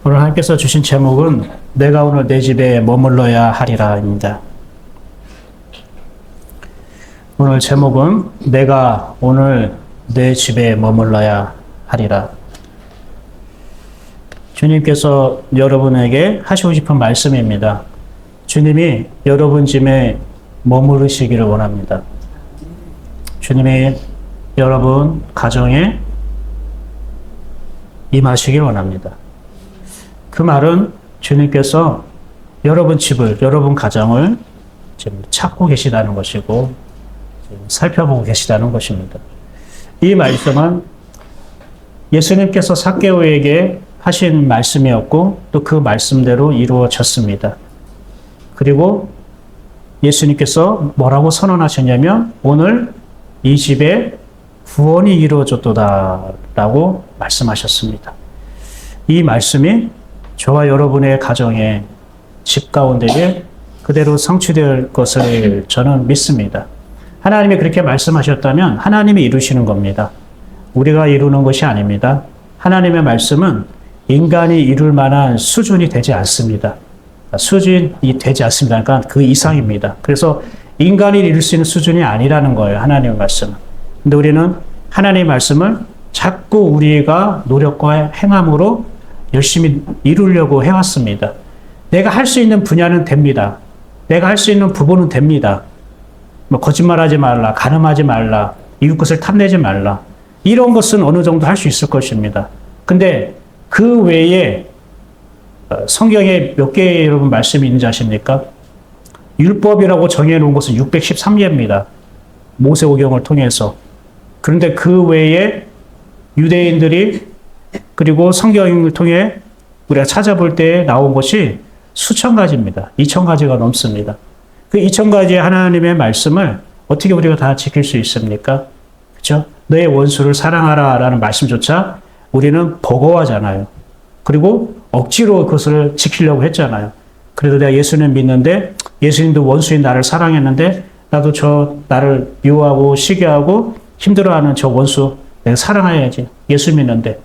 오늘 하나님께서 주신 제목은 내가 오늘 내 집에 머물러야 하리라입니다. 오늘 제목은 내가 오늘 내 집에 머물러야 하리라. 주님께서 여러분에게 하시고 싶은 말씀입니다. 주님이 여러분 집에 머무르시기를 원합니다. 주님이 여러분 가정에 임하시길 원합니다. 그 말은 주님께서 여러분 집을, 여러분 가정을 지금 찾고 계시다는 것이고, 지금 살펴보고 계시다는 것입니다. 이 말씀은 예수님께서 삭개오에게 하신 말씀이었고, 또 그 말씀대로 이루어졌습니다. 그리고 예수님께서 뭐라고 선언하셨냐면, 오늘 이 집에 구원이 이루어졌도다라고 말씀하셨습니다. 이 말씀이 저와 여러분의 가정에 집 가운데에 그대로 성취될 것을 저는 믿습니다. 하나님이 그렇게 말씀하셨다면 하나님이 이루시는 겁니다. 우리가 이루는 것이 아닙니다. 하나님의 말씀은 인간이 이룰 만한 수준이 되지 않습니다. 수준이 되지 않습니다. 그러니까 그 이상입니다. 그래서 인간이 이룰 수 있는 수준이 아니라는 거예요. 하나님의 말씀은. 근데 우리는 하나님의 말씀을 자꾸 우리가 노력과 행함으로 열심히 이루려고 해왔습니다. 내가 할 수 있는 분야는 됩니다. 내가 할 수 있는 부분은 됩니다. 뭐 거짓말하지 말라, 간음하지 말라, 이웃 것을 탐내지 말라. 이런 것은 어느 정도 할 수 있을 것입니다. 근데 그 외에 성경에 몇 개의 여러분 말씀이 있는지 아십니까? 율법이라고 정해놓은 것은 613개입니다. 모세오경을 통해서. 그런데 그 외에 유대인들이 그리고 성경을 통해 우리가 찾아볼 때 나온 것이 수천 가지입니다. 2,000가지가 넘습니다. 그 2,000가지의 하나님의 말씀을 어떻게 우리가 다 지킬 수 있습니까? 그렇죠? 너의 원수를 사랑하라 라는 말씀조차 우리는 버거워하잖아요. 그리고 억지로 그것을 지키려고 했잖아요. 그래도 내가 예수님 믿는데 예수님도 원수인 나를 사랑했는데 나도 나를 미워하고 시기하고 힘들어하는 저 원수 내가 사랑해야지. 예수 믿는데.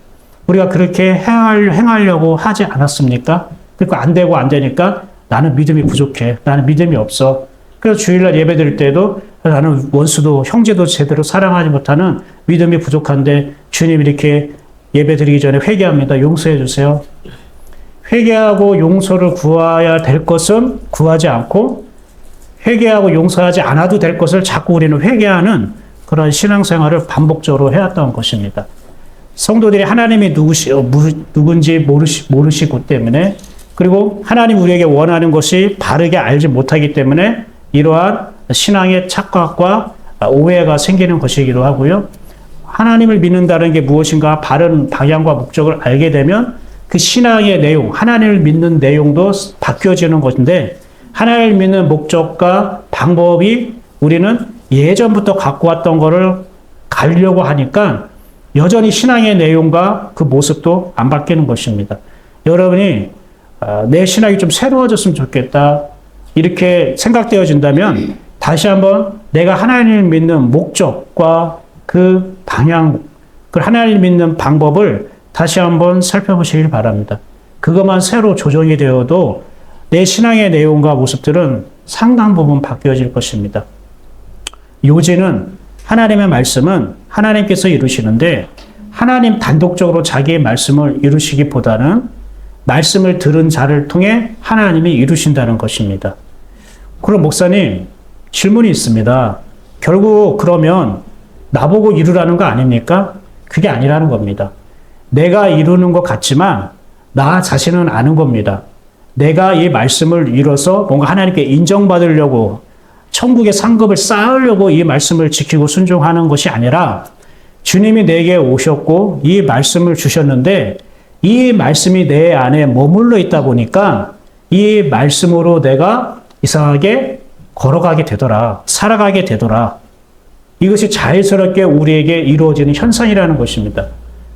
우리가 그렇게 행하려고 하지 않았습니까? 그러니까 안 되고 안 되니까 나는 믿음이 부족해. 나는 믿음이 없어. 그래서 주일날 예배 드릴 때도 나는 원수도 형제도 제대로 사랑하지 못하는 믿음이 부족한데 주님이 이렇게 예배 드리기 전에 회개합니다. 용서해 주세요. 회개하고 용서를 구해야 될 것은 구하지 않고 회개하고 용서하지 않아도 될 것을 자꾸 우리는 회개하는 그런 신앙생활을 반복적으로 해왔던 것입니다. 성도들이 하나님이 누군지 모르시고 때문에 그리고 하나님 우리에게 원하는 것이 바르게 알지 못하기 때문에 이러한 신앙의 착각과 오해가 생기는 것이기도 하고요. 하나님을 믿는다는 게 무엇인가 바른 방향과 목적을 알게 되면 그 신앙의 내용, 하나님을 믿는 내용도 바뀌어지는 것인데 하나님을 믿는 목적과 방법이 우리는 예전부터 갖고 왔던 거를 가려고 하니까 여전히 신앙의 내용과 그 모습도 안 바뀌는 것입니다. 여러분이 내 신앙이 좀 새로워졌으면 좋겠다 이렇게 생각되어진다면 다시 한번 내가 하나님을 믿는 목적과 그 방향, 그 하나님을 믿는 방법을 다시 한번 살펴보시길 바랍니다. 그것만 새로 조정이 되어도 내 신앙의 내용과 모습들은 상당 부분 바뀌어질 것입니다. 요지는 하나님의 말씀은 하나님께서 이루시는데 하나님 단독적으로 자기의 말씀을 이루시기보다는 말씀을 들은 자를 통해 하나님이 이루신다는 것입니다. 그럼 목사님 질문이 있습니다. 결국 그러면 나보고 이루라는 거 아닙니까? 그게 아니라는 겁니다. 내가 이루는 것 같지만 나 자신은 아는 겁니다. 내가 이 말씀을 이뤄서 뭔가 하나님께 인정받으려고 천국의 상급을 쌓으려고 이 말씀을 지키고 순종하는 것이 아니라 주님이 내게 오셨고 이 말씀을 주셨는데 이 말씀이 내 안에 머물러 있다 보니까 이 말씀으로 내가 이상하게 걸어가게 되더라. 살아가게 되더라. 이것이 자연스럽게 우리에게 이루어지는 현상이라는 것입니다.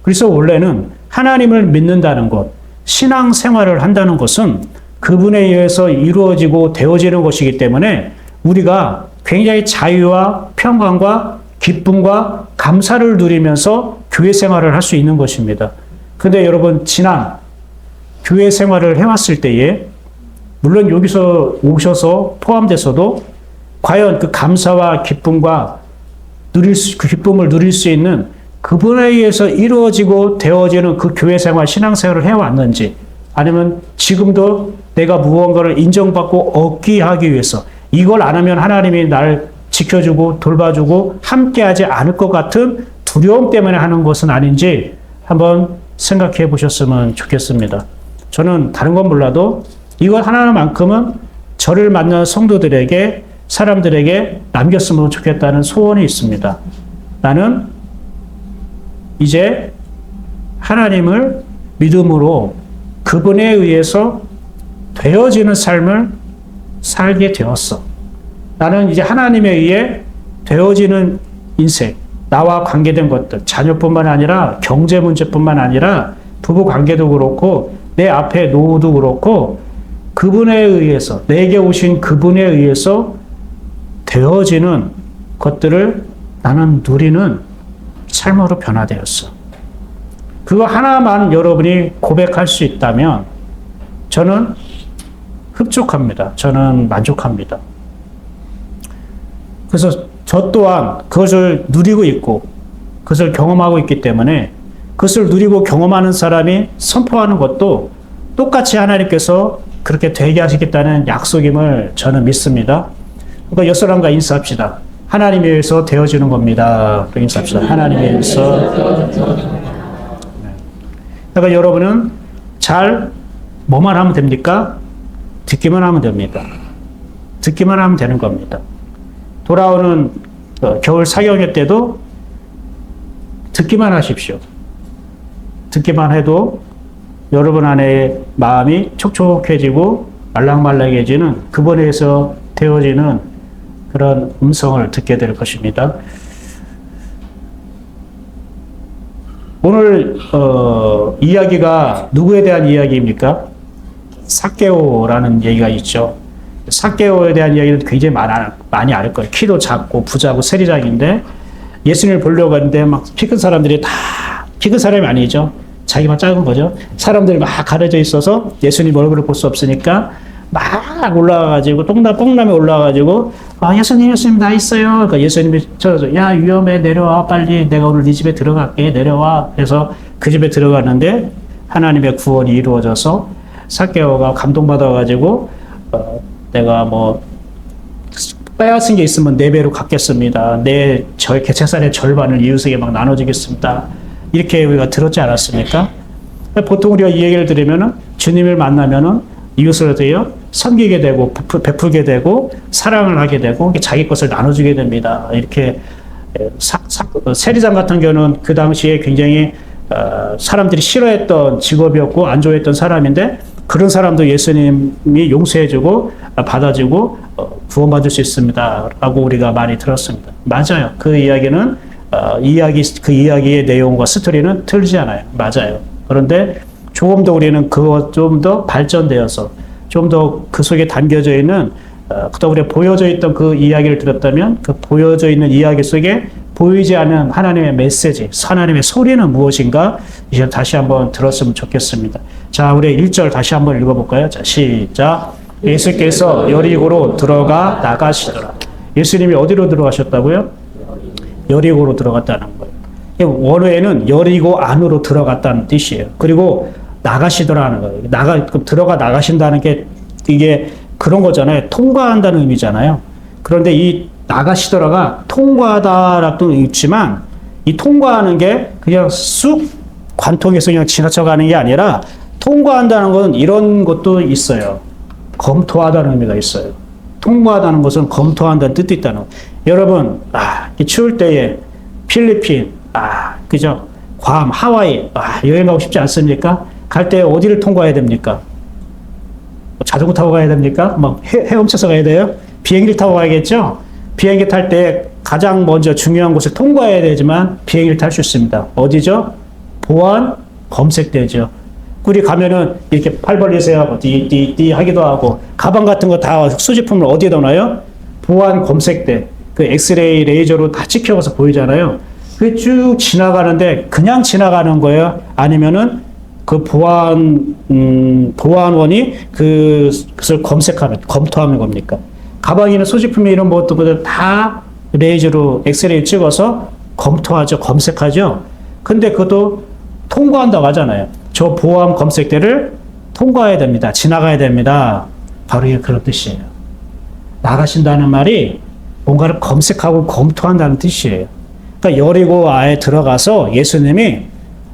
그래서 원래는 하나님을 믿는다는 것, 신앙생활을 한다는 것은 그분에 의해서 이루어지고 되어지는 것이기 때문에 우리가 굉장히 자유와 평강과 기쁨과 감사를 누리면서 교회 생활을 할 수 있는 것입니다. 근데 여러분, 지난 교회 생활을 해왔을 때에 물론 여기서 오셔서 포함돼서도 과연 그 감사와 기쁨과 그 기쁨을 누릴 수 있는 그분에 의해서 이루어지고 되어지는 그 교회 생활, 신앙 생활을 해왔는지, 아니면 지금도 내가 무언가를 인정받고 얻기 하기 위해서 이걸 안 하면 하나님이 날 지켜주고 돌봐주고 함께하지 않을 것 같은 두려움 때문에 하는 것은 아닌지 한번 생각해 보셨으면 좋겠습니다. 저는 다른 건 몰라도 이걸 하나만큼은 저를 만난 성도들에게, 사람들에게 남겼으면 좋겠다는 소원이 있습니다. 나는 이제 하나님을 믿음으로 그분에 의해서 되어지는 삶을 살게 되었어. 나는 이제 하나님에 의해 되어지는 인생, 나와 관계된 것들, 자녀뿐만 아니라 경제 문제뿐만 아니라 부부 관계도 그렇고 내 앞에 노후도 그렇고 그분에 의해서, 내게 오신 그분에 의해서 되어지는 것들을 나는 누리는 삶으로 변화되었어. 그거 하나만 여러분이 고백할 수 있다면 저는 흡족합니다. 저는 만족합니다. 그래서 저 또한 그것을 누리고 있고 그것을 경험하고 있기 때문에 그것을 누리고 경험하는 사람이 선포하는 것도 똑같이 하나님께서 그렇게 되게 하시겠다는 약속임을 저는 믿습니다. 그러니까 옆 사람과 인사합시다. 하나님에 의해서 되어지는 겁니다. 인사합시다. 하나님에 의해서. 그러니까 여러분은 잘 뭐만 하면 됩니까? 듣기만 하면 됩니다. 듣기만 하면 되는 겁니다. 돌아오는 겨울 사경회 때도 듣기만 하십시오. 듣기만 해도 여러분 안에 마음이 촉촉해지고 말랑말랑해지는 그분에서 되어지는 그런 음성을 듣게 될 것입니다. 오늘 이야기가 누구에 대한 이야기입니까? 삭개오라는 얘기가 있죠. 삭개오에 대한 이야기는 굉장히 많이 알 거예요. 키도 작고 부자고 세리장인데 예수님을 보려고 하는데 막 키 큰 사람들이 다 키 큰 사람이 아니죠. 자기만 작은 거죠. 사람들이 막 가려져 있어서 예수님 얼굴을 볼 수 없으니까 막 올라가가지고 뽕나무에 올라가가지고 예수님 나 있어요. 그러니까 예수님이 야 위험해 내려와 빨리 내가 오늘 네 집에 들어갈게 내려와. 그래서 그 집에 들어갔는데 하나님의 구원이 이루어져서 삭개오가 감동받아가지고 내가 뭐 빼앗은 게 있으면 4배로 갚겠습니다. 저의 재산의 절반을 이웃에게 막 나눠주겠습니다. 이렇게 우리가 들었지 않았습니까? 보통 우리가 이 얘기를 들으면은 주님을 만나면은 이웃을 어때요? 섬기게 되고 베풀게 되고 사랑을 하게 되고 자기 것을 나눠주게 됩니다. 이렇게 세리장 같은 경우는 그 당시에 굉장히 사람들이 싫어했던 직업이었고 안 좋아했던 사람인데 그런 사람도 예수님이 용서해주고 받아주고 구원받을 수 있습니다. 라고 우리가 많이 들었습니다. 맞아요. 그 이야기는 그 이야기의 내용과 스토리는 틀리지 않아요. 맞아요. 그런데 조금 더 우리는 그거 좀 더 발전되어서 좀 더 그 속에 담겨져 있는 그동안 우리가 보여져 있던 그 이야기를 들었다면 그 보여져 있는 이야기 속에 보이지 않는 하나님의 메시지, 하나님의 소리는 무엇인가 이제 다시 한번 들었으면 좋겠습니다. 자, 우리 1절 다시 한번 읽어볼까요? 자, 시작. 예수께서 여리고로 들어가 나가시더라. 예수님이 어디로 들어가셨다고요? 여리고로 들어갔다는 거예요. 원어에는 여리고 안으로 들어갔다는 뜻이에요. 그리고 나가시더라는 거예요. 들어가 나가신다는 게 이게 그런 거잖아요. 통과한다는 의미잖아요. 그런데 이 나가시더라가 통과하다라는 있지만 이 통과하는 게 그냥 쑥 관통해서 그냥 지나쳐가는 게 아니라 통과한다는 건 이런 것도 있어요. 검토하다는 의미가 있어요. 통과하다는 것은 검토한다는 뜻도 있다는 거예요. 여러분, 추울 때에 필리핀, 그죠? 괌, 하와이, 여행 가고 싶지 않습니까? 갈 때 어디를 통과해야 됩니까? 자전거 타고 가야 됩니까? 막 헤엄쳐서 가야 돼요? 비행기를 타고 가야겠죠? 비행기 탈 때 가장 먼저 중요한 곳을 통과해야 되지만 비행기를 탈 수 있습니다. 어디죠? 보안 검색대죠. 우리 가면은 이렇게 팔 벌리세요 하고 띠 하기도 하고 가방 같은 거 다 수집품을 어디에 넣어놔요? 보안 검색대. 그 엑스레이 레이저로 다 찍혀가서 보이잖아요. 그게 쭉 지나가는데 그냥 지나가는 거예요? 아니면은 그 보안원이 그것을 검토하는 겁니까? 가방에 있는 소지품이 이런 것들 다 레이저로 엑스레이 찍어서 검토하죠. 검색하죠. 근데 그것도 통과한다고 하잖아요. 저 보안 검색대를 통과해야 됩니다. 지나가야 됩니다. 바로 이게 그런 뜻이에요. 나가신다는 말이 뭔가를 검색하고 검토한다는 뜻이에요. 그러니까 여리고아에 들어가서 예수님이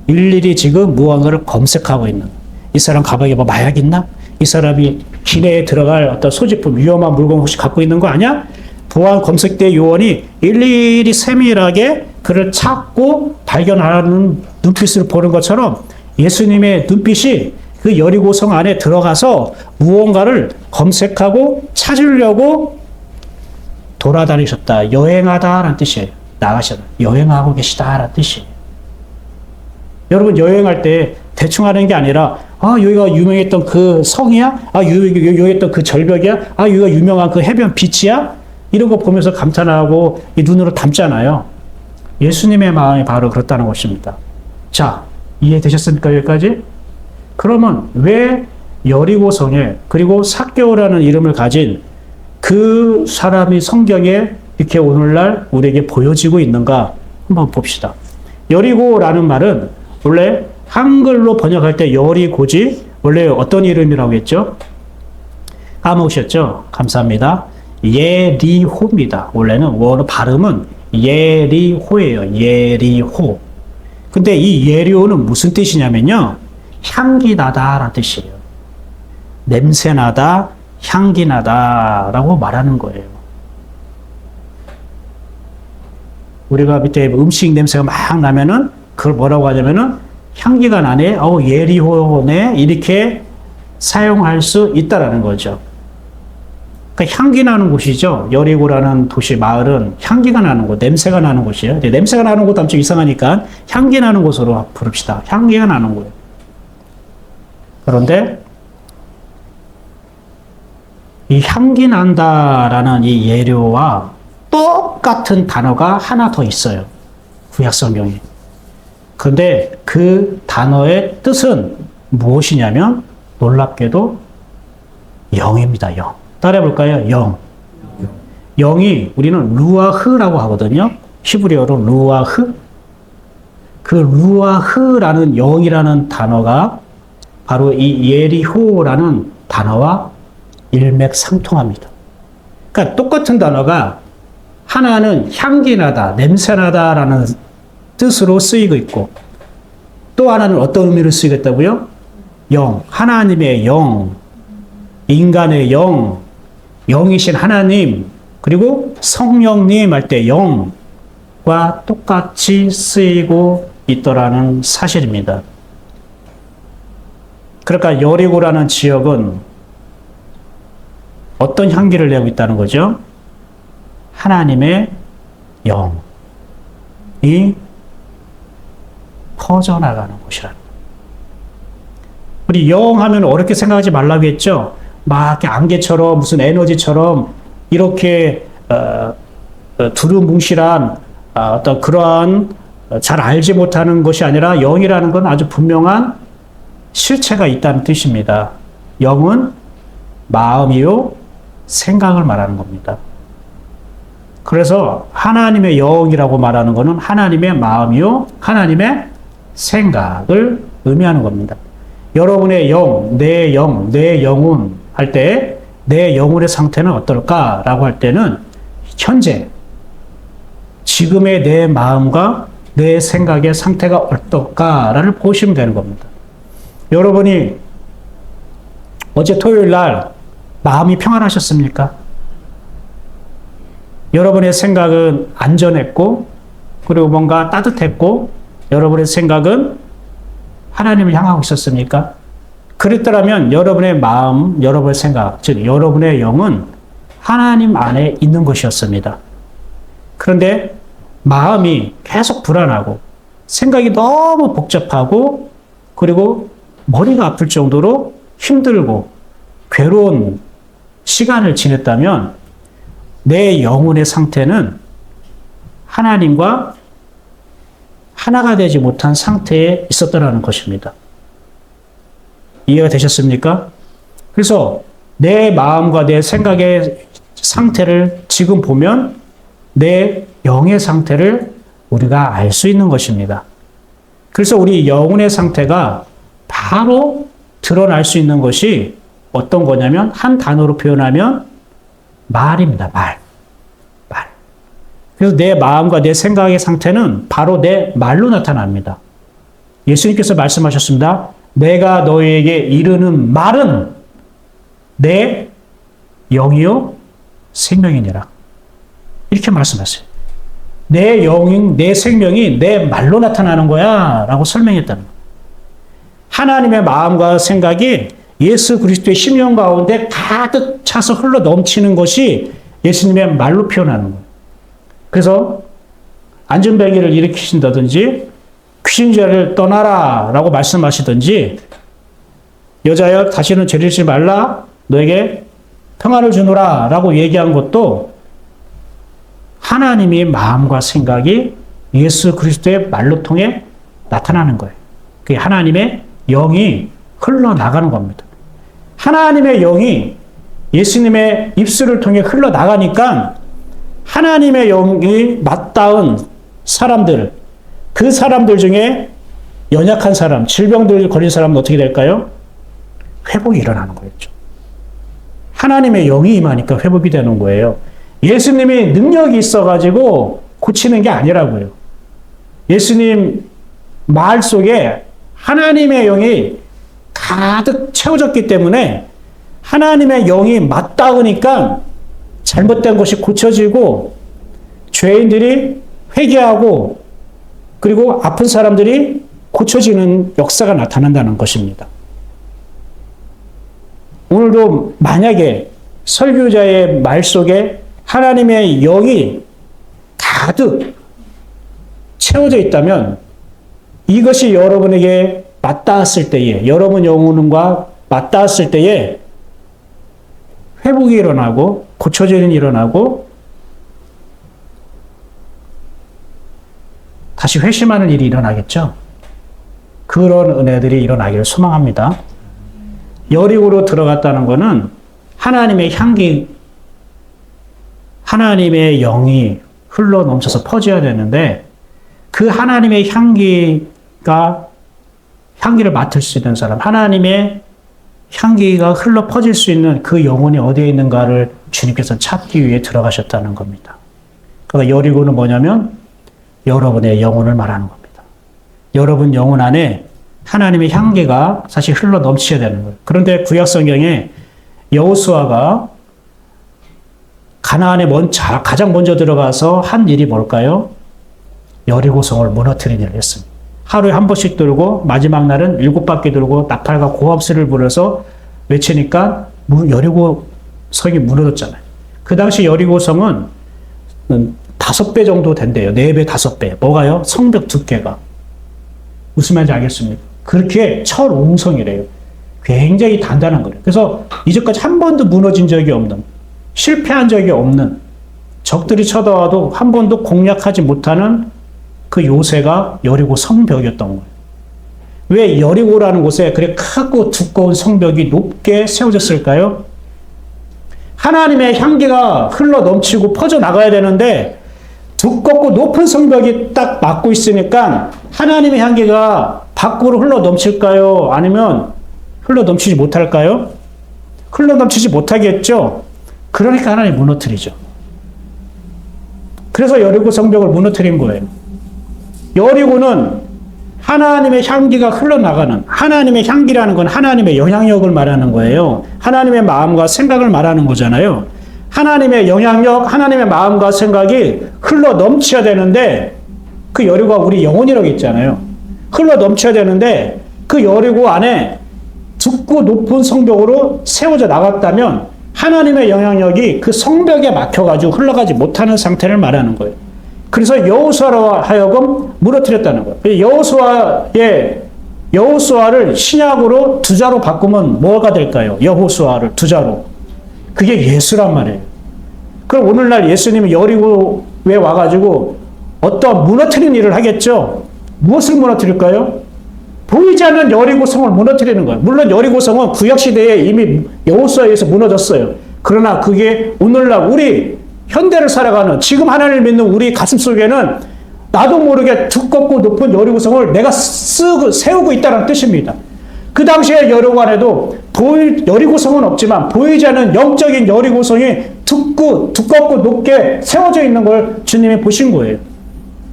일일이 지금 무언가를 검색하고 있는, 이 사람 가방에 뭐 마약 있나? 이 사람이 기내에 들어갈 어떤 소지품, 위험한 물건 혹시 갖고 있는 거 아니야? 보안 검색대 요원이 일일이 세밀하게 그를 찾고 발견하는 눈빛을 보는 것처럼 예수님의 눈빛이 그 여리고성 안에 들어가서 무언가를 검색하고 찾으려고 돌아다니셨다. 여행하다라는 뜻이에요. 나가셨다. 여행하고 계시다라는 뜻이에요. 여러분 여행할 때 대충 하는 게 아니라 여기가 유명했던 그 성이야? 여기 있던 그 절벽이야? 여기가 유명한 그 해변 비치야? 이런 거 보면서 감탄하고 이 눈으로 담잖아요. 예수님의 마음이 바로 그렇다는 것입니다. 자, 이해되셨습니까? 여기까지? 그러면 왜 여리고성에 그리고 삭개오라는 이름을 가진 그 사람이 성경에 이렇게 오늘날 우리에게 보여지고 있는가 한번 봅시다. 여리고라는 말은 원래 한글로 번역할 때 여리고지 원래 어떤 이름이라고 했죠? 까먹으셨죠? 감사합니다. 예리호입니다. 원래는 원어 발음은 예리호예요. 예리호. 근데 이 예리호는 무슨 뜻이냐면요. 향기 나다라는 뜻이에요. 냄새 나다, 향기 나다라고 말하는 거예요. 우리가 밑에 음식 냄새가 막 나면은 그걸 뭐라고 하냐면은 향기가 나네, 예리호네 이렇게 사용할 수 있다라는 거죠. 그러니까 향기 나는 곳이죠. 여리고라는 도시 마을은 향기가 나는 곳, 냄새가 나는 곳이에요. 근데 냄새가 나는 곳도 좀 이상하니까 향기 나는 곳으로 부릅시다. 향기가 나는 곳. 그런데 이 향기 난다라는 이 예료와 똑같은 단어가 하나 더 있어요. 구약 성경에. 그런데 그 단어의 뜻은 무엇이냐면 놀랍게도 영입니다. 영. 따라해볼까요? 영. 영이 우리는 루아흐라고 하거든요. 히브리어로 루아흐. 그 루아흐라는 영이라는 단어가 바로 이 예리호라는 단어와 일맥상통합니다. 그러니까 똑같은 단어가 하나는 향기나다, 냄새나다라는 뜻으로 쓰이고 있고 또 하나는 어떤 의미로 쓰이겠다고요? 영, 하나님의 영, 인간의 영, 영이신 하나님, 그리고 성령님 할 때 영과 똑같이 쓰이고 있더라는 사실입니다. 그러니까 여리고라는 지역은 어떤 향기를 내고 있다는 거죠? 하나님의 영이 퍼져나가는 곳이라는 거예요. 우리 영 하면 어렵게 생각하지 말라고 했죠? 막 이렇게 안개처럼 무슨 에너지처럼 이렇게 두루뭉실한 어떤 그러한 잘 알지 못하는 것이 아니라 영이라는 건 아주 분명한 실체가 있다는 뜻입니다. 영은 마음이요 생각을 말하는 겁니다. 그래서 하나님의 영이라고 말하는 것은 하나님의 마음이요 하나님의 생각을 의미하는 겁니다. 여러분의 영, 내 영혼 할 때 내 영혼의 상태는 어떨까라고 할 때는 현재 지금의 내 마음과 내 생각의 상태가 어떨까를 보시면 되는 겁니다. 여러분이 어제 토요일 날 마음이 평안하셨습니까? 여러분의 생각은 안전했고 그리고 뭔가 따뜻했고 여러분의 생각은 하나님을 향하고 있었습니까? 그랬더라면 여러분의 마음, 여러분의 생각, 즉 여러분의 영은 하나님 안에 있는 것이었습니다. 그런데 마음이 계속 불안하고 생각이 너무 복잡하고 그리고 머리가 아플 정도로 힘들고 괴로운 시간을 지냈다면 내 영혼의 상태는 하나님과 하나가 되지 못한 상태에 있었다는 것입니다. 이해가 되셨습니까? 그래서 내 마음과 내 생각의 상태를 지금 보면 내 영의 상태를 우리가 알 수 있는 것입니다. 그래서 우리 영혼의 상태가 바로 드러날 수 있는 것이 어떤 거냐면 한 단어로 표현하면 말입니다. 말. 그래서 내 마음과 내 생각의 상태는 바로 내 말로 나타납니다. 예수님께서 말씀하셨습니다. 내가 너희에게 이르는 말은 내 영이요 생명이니라. 이렇게 말씀하세요. 내 영인, 내 생명이 내 말로 나타나는 거야 라고 설명했다는 거예요. 하나님의 마음과 생각이 예수 그리스도의 심령 가운데 가득 차서 흘러 넘치는 것이 예수님의 말로 표현하는 거예요. 그래서 안전벨기를 일으키신다든지 귀신자를 떠나라 라고 말씀하시든지 여자여 다시는 죄를 짓지 말라 너에게 평안을 주노라 라고 얘기한 것도 하나님의 마음과 생각이 예수 그리스도의 말로 통해 나타나는 거예요. 그게 하나님의 영이 흘러나가는 겁니다. 하나님의 영이 예수님의 입술을 통해 흘러나가니까 하나님의 영이 맞닿은 사람들, 그 사람들 중에 연약한 사람, 질병들 걸린 사람은 어떻게 될까요? 회복이 일어나는 거였죠. 하나님의 영이 임하니까 회복이 되는 거예요. 예수님이 능력이 있어가지고 고치는 게 아니라고요. 예수님 말 속에 하나님의 영이 가득 채워졌기 때문에 하나님의 영이 맞닿으니까 잘못된 것이 고쳐지고 죄인들이 회개하고 그리고 아픈 사람들이 고쳐지는 역사가 나타난다는 것입니다. 오늘도 만약에 설교자의 말 속에 하나님의 영이 가득 채워져 있다면 이것이 여러분에게 맞닿았을 때에, 여러분 영혼과 맞닿았을 때에 회복이 일어나고 고쳐지는 일이 일어나고 다시 회심하는 일이 일어나겠죠. 그런 은혜들이 일어나기를 소망합니다. 여리고로 들어갔다는 것은 하나님의 향기, 하나님의 영이 흘러 넘쳐서 퍼져야 되는데 그 하나님의 향기를 맡을 수 있는 사람, 하나님의 향기가 흘러 퍼질 수 있는 그 영혼이 어디에 있는가를 주님께서 찾기 위해 들어가셨다는 겁니다. 그러니까 여리고는 뭐냐면 여러분의 영혼을 말하는 겁니다. 여러분 영혼 안에 하나님의 향기가 사실 흘러 넘쳐야 되는 거예요. 그런데 구약 성경에 여호수아가 가나안에 가장 먼저 들어가서 한 일이 뭘까요? 여리고성을 무너뜨린 일을 했습니다. 하루에 한 번씩 돌고 마지막 날은 7바퀴 돌고 나팔과 고함소리를 불어서 외치니까 여리고성이 무너졌잖아요. 그 당시 여리고성은 5배 정도 된대요. 4배, 5배. 뭐가요? 성벽 두께가. 무슨 말인지 알겠습니까? 그렇게 철옹성이래요. 굉장히 단단한 거예요. 그래서 이제까지 한 번도 무너진 적이 없는, 실패한 적이 없는, 적들이 쳐다와도 한 번도 공략하지 못하는 그 요새가 여리고 성벽이었던 거예요. 왜 여리고라는 곳에 그렇게 크고 두꺼운 성벽이 높게 세워졌을까요? 하나님의 향기가 흘러 넘치고 퍼져 나가야 되는데 두껍고 높은 성벽이 딱 막고 있으니까 하나님의 향기가 밖으로 흘러 넘칠까요? 아니면 흘러 넘치지 못할까요? 흘러 넘치지 못하겠죠? 그러니까 하나님이 무너뜨리죠. 그래서 여리고 성벽을 무너뜨린 거예요. 여리고는 하나님의 향기가 흘러나가는, 하나님의 향기라는 건 하나님의 영향력을 말하는 거예요. 하나님의 마음과 생각을 말하는 거잖아요. 하나님의 영향력, 하나님의 마음과 생각이 흘러 넘쳐야 되는데 그 여리고가 우리 영혼이라고 했잖아요. 흘러 넘쳐야 되는데 그 여리고 안에 둡고 높은 성벽으로 세워져 나갔다면 하나님의 영향력이 그 성벽에 막혀가지고 흘러가지 못하는 상태를 말하는 거예요. 그래서 여호수아로 하여금 무너뜨렸다는 거예요. 여호수아를 신약으로 두자로 바꾸면 뭐가 될까요? 여호수아를 두자로. 그게 예수란 말이에요. 그럼 오늘날 예수님이 여리고에 와가지고 어떤 무너뜨리는 일을 하겠죠? 무엇을 무너뜨릴까요? 보이지 않는 여리고성을 무너뜨리는 거예요. 물론 여리고성은 구약시대에 이미 여호수아에 의해서 무너졌어요. 그러나 그게 오늘날 우리 현대를 살아가는 지금 하나님을 믿는 우리 가슴 속에는 나도 모르게 두껍고 높은 여리고성을 내가 세우고 있다는 뜻입니다. 그 당시에 여리고 안에도 여리고성은 없지만 보이지 않는 영적인 여리고성이 두껍고 높게 세워져 있는 걸 주님이 보신 거예요.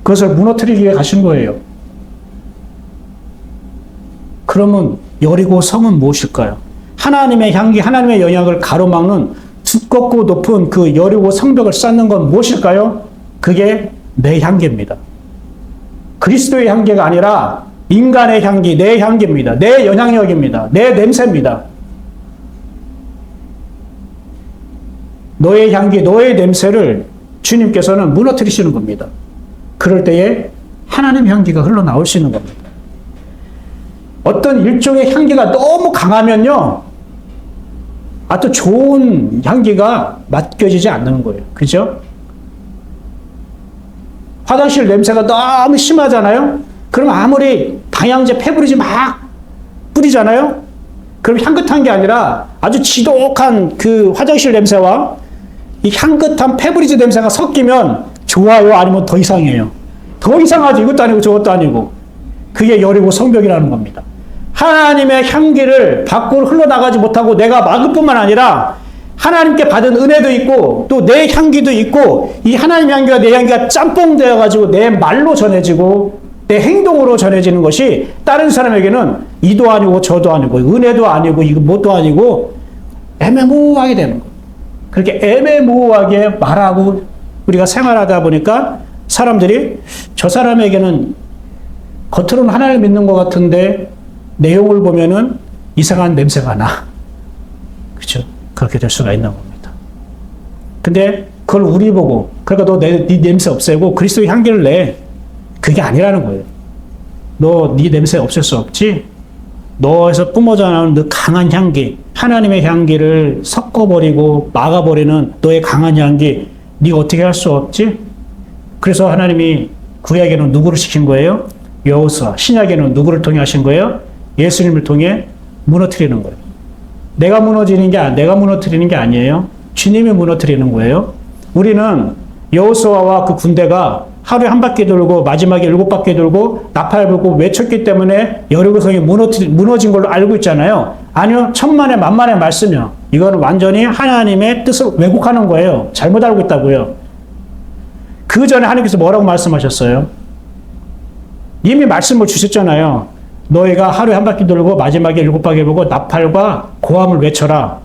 그것을 무너뜨리기 위해 가신 거예요. 그러면 여리고성은 무엇일까요? 하나님의 향기, 하나님의 영향을 가로막는 두껍고 높은 그 여리고 성벽을 쌓는 건 무엇일까요? 그게 내 향기입니다. 그리스도의 향기가 아니라 인간의 향기, 내 향기입니다. 내 영향력입니다. 내 냄새입니다. 너의 향기, 너의 냄새를 주님께서는 무너뜨리시는 겁니다. 그럴 때에 하나님 향기가 흘러나올 수 있는 겁니다. 어떤 일종의 향기가 너무 강하면요, 아주 좋은 향기가 맡겨지지 않는 거예요. 그죠? 화장실 냄새가 너무 심하잖아요? 그럼 아무리 방향제 페브리즈 막 뿌리잖아요? 그럼 향긋한 게 아니라 아주 지독한 그 화장실 냄새와 이 향긋한 페브리즈 냄새가 섞이면 좋아요? 아니면 더 이상해요? 더 이상하지. 이것도 아니고 저것도 아니고. 그게 여리고 성벽이라는 겁니다. 하나님의 향기를 밖으로 흘러나가지 못하고 내가 막을 뿐만 아니라 하나님께 받은 은혜도 있고 또 내 향기도 있고 이 하나님 향기와 내 향기가 짬뽕 되어가지고 내 말로 전해지고 내 행동으로 전해지는 것이 다른 사람에게는 이도 아니고 저도 아니고 은혜도 아니고 이거 뭣도 아니고 애매모호하게 되는 거예요. 그렇게 애매모호하게 말하고 우리가 생활하다 보니까 사람들이 저 사람에게는 겉으로는 하나님을 믿는 것 같은데 내용을 보면은 이상한 냄새가 나. 그렇죠? 그렇게 될 수가 있는 겁니다. 근데 그걸 우리 보고 그러니까 너 네 냄새 없애고 그리스도의 향기를 내. 그게 아니라는 거예요. 너 네 냄새 없앨 수 없지? 너에서 뿜어져 나오는 그 강한 향기, 하나님의 향기를 섞어버리고 막아버리는 너의 강한 향기, 네가 어떻게 할 수 없지? 그래서 하나님이 구약에는 누구를 시킨 거예요? 여호수아. 신약에는 누구를 통해 하신 거예요? 예수님을 통해 무너뜨리는 거예요. 내가 무너뜨리는 게 아니에요. 주님이 무너뜨리는 거예요. 우리는 여호수아와 그 군대가 하루에 한 바퀴 돌고 마지막에 7바퀴 돌고 나팔 불고 외쳤기 때문에 여리고성이 무너진 걸로 알고 있잖아요. 아니요. 천만의 만만의 말씀이요. 이거는 완전히 하나님의 뜻을 왜곡하는 거예요. 잘못 알고 있다고요. 그 전에 하나님께서 뭐라고 말씀하셨어요? 이미 말씀을 주셨잖아요. 너희가 하루에 한 바퀴 돌고 마지막에 7바퀴 돌고 나팔과 고함을 외쳐라.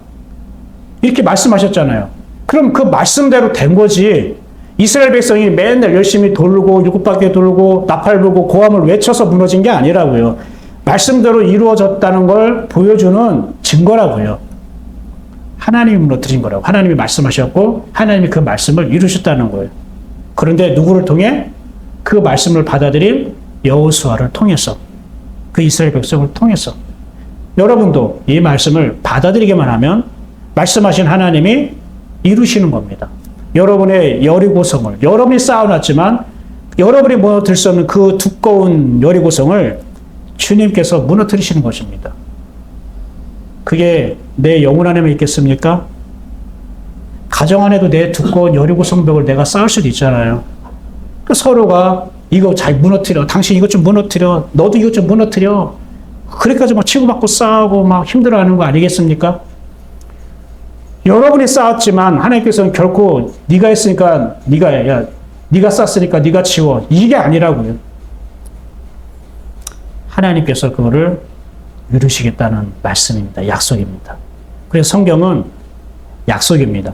이렇게 말씀하셨잖아요. 그럼 그 말씀대로 된 거지. 이스라엘 백성이 맨날 열심히 돌고 7바퀴 돌고 나팔 불고 고함을 외쳐서 무너진 게 아니라고요. 말씀대로 이루어졌다는 걸 보여주는 증거라고요. 하나님이 무너뜨린 거라고. 하나님이 말씀하셨고 하나님이 그 말씀을 이루셨다는 거예요. 그런데 누구를 통해? 그 말씀을 받아들인 여호수아를 통해서, 그 이스라엘 백성을 통해서. 여러분도 이 말씀을 받아들이기만 하면 말씀하신 하나님이 이루시는 겁니다. 여러분의 여리고성을 여러분이 쌓아놨지만 여러분이 무너뜨릴 수 없는 그 두꺼운 여리고성을 주님께서 무너뜨리시는 것입니다. 그게 내 영혼 안에만 있겠습니까? 가정 안에도 내 두꺼운 여리고 성벽을 내가 쌓을 수도 있잖아요. 그 서로가 이거 잘 무너뜨려. 당신 이것 좀 무너뜨려. 너도 이것 좀 무너뜨려. 그렇게까지 막 치고받고 싸우고 막 힘들어하는 거 아니겠습니까? 여러분이 쌓았지만 하나님께서는 결코 네가 했으니까 네가 쌓았으니까 네가 치워. 이게 아니라고요. 하나님께서 그거를 이루시겠다는 말씀입니다. 약속입니다. 그래서 성경은 약속입니다.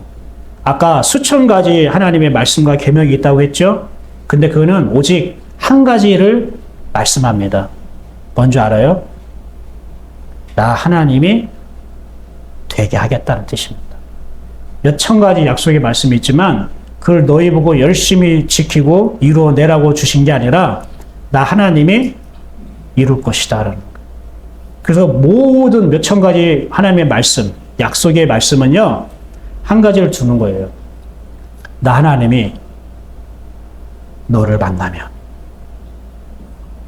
아까 수천 가지 하나님의 말씀과 계명이 있다고 했죠? 근데 그거는 오직 한 가지를 말씀합니다. 뭔지 알아요? 나 하나님이 되게 하겠다는 뜻입니다. 몇천 가지 약속의 말씀이 있지만 그걸 너희 보고 열심히 지키고 이루어내라고 주신 게 아니라 나 하나님이 이룰 것이다라는 거예요. 그래서 모든 몇천 가지 하나님의 말씀, 약속의 말씀은요, 한 가지를 주는 거예요. 나 하나님이 너를 만나면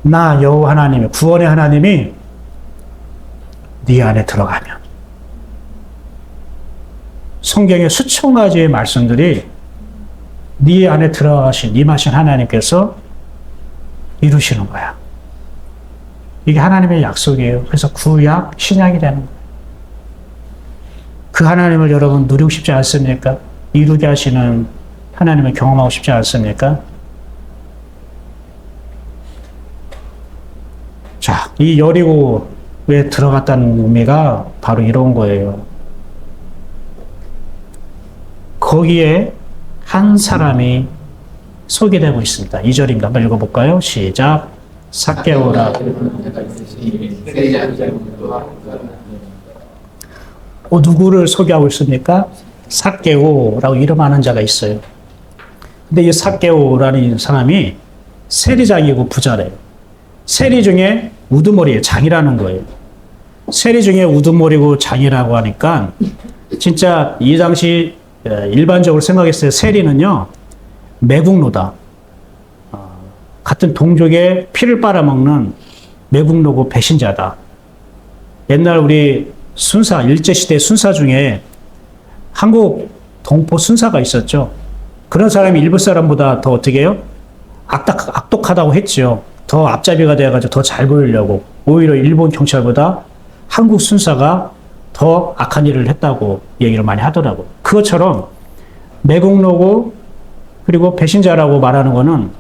나 여호와 하나님이, 구원의 하나님이 네 안에 들어가면, 성경의 수천 가지의 말씀들이 네 안에 들어가신, 임하신 하나님께서 이루시는 거야. 이게 하나님의 약속이에요. 그래서 구약, 신약이 되는 거예요. 그 하나님을 여러분 누리고 싶지 않습니까? 이루게 하시는 하나님을 경험하고 싶지 않습니까? 자, 이 여리고에 들어갔다는 의미가 바로 이런 거예요. 거기에 한 사람이 소개되고 있습니다. 2절입니다. 한번 읽어볼까요? 시작. 삭개오라. 누구를 소개하고 있습니까? 삭개오라고 이름하는 자가 있어요. 근데 이 삭개오라는 사람이 세리장이고 부자래요. 세리 중에 우두머리의 장이라는 거예요. 세리 중에 우두머리고 장이라고 하니까 진짜 이 당시 일반적으로 생각했을 때 세리는요, 매국노다. 같은 동족의 피를 빨아먹는 매국노고 배신자다. 옛날 우리 순사, 일제시대 순사 중에 한국 동포 순사가 있었죠. 그런 사람이 일부 사람보다 더 어떻게 해요? 악독하다고 했죠. 더 앞잡이가 돼가지고 더 잘 보이려고. 오히려 일본 경찰보다 한국 순사가 더 악한 일을 했다고 얘기를 많이 하더라고요. 그것처럼 매국노고 그리고 배신자라고 말하는 거는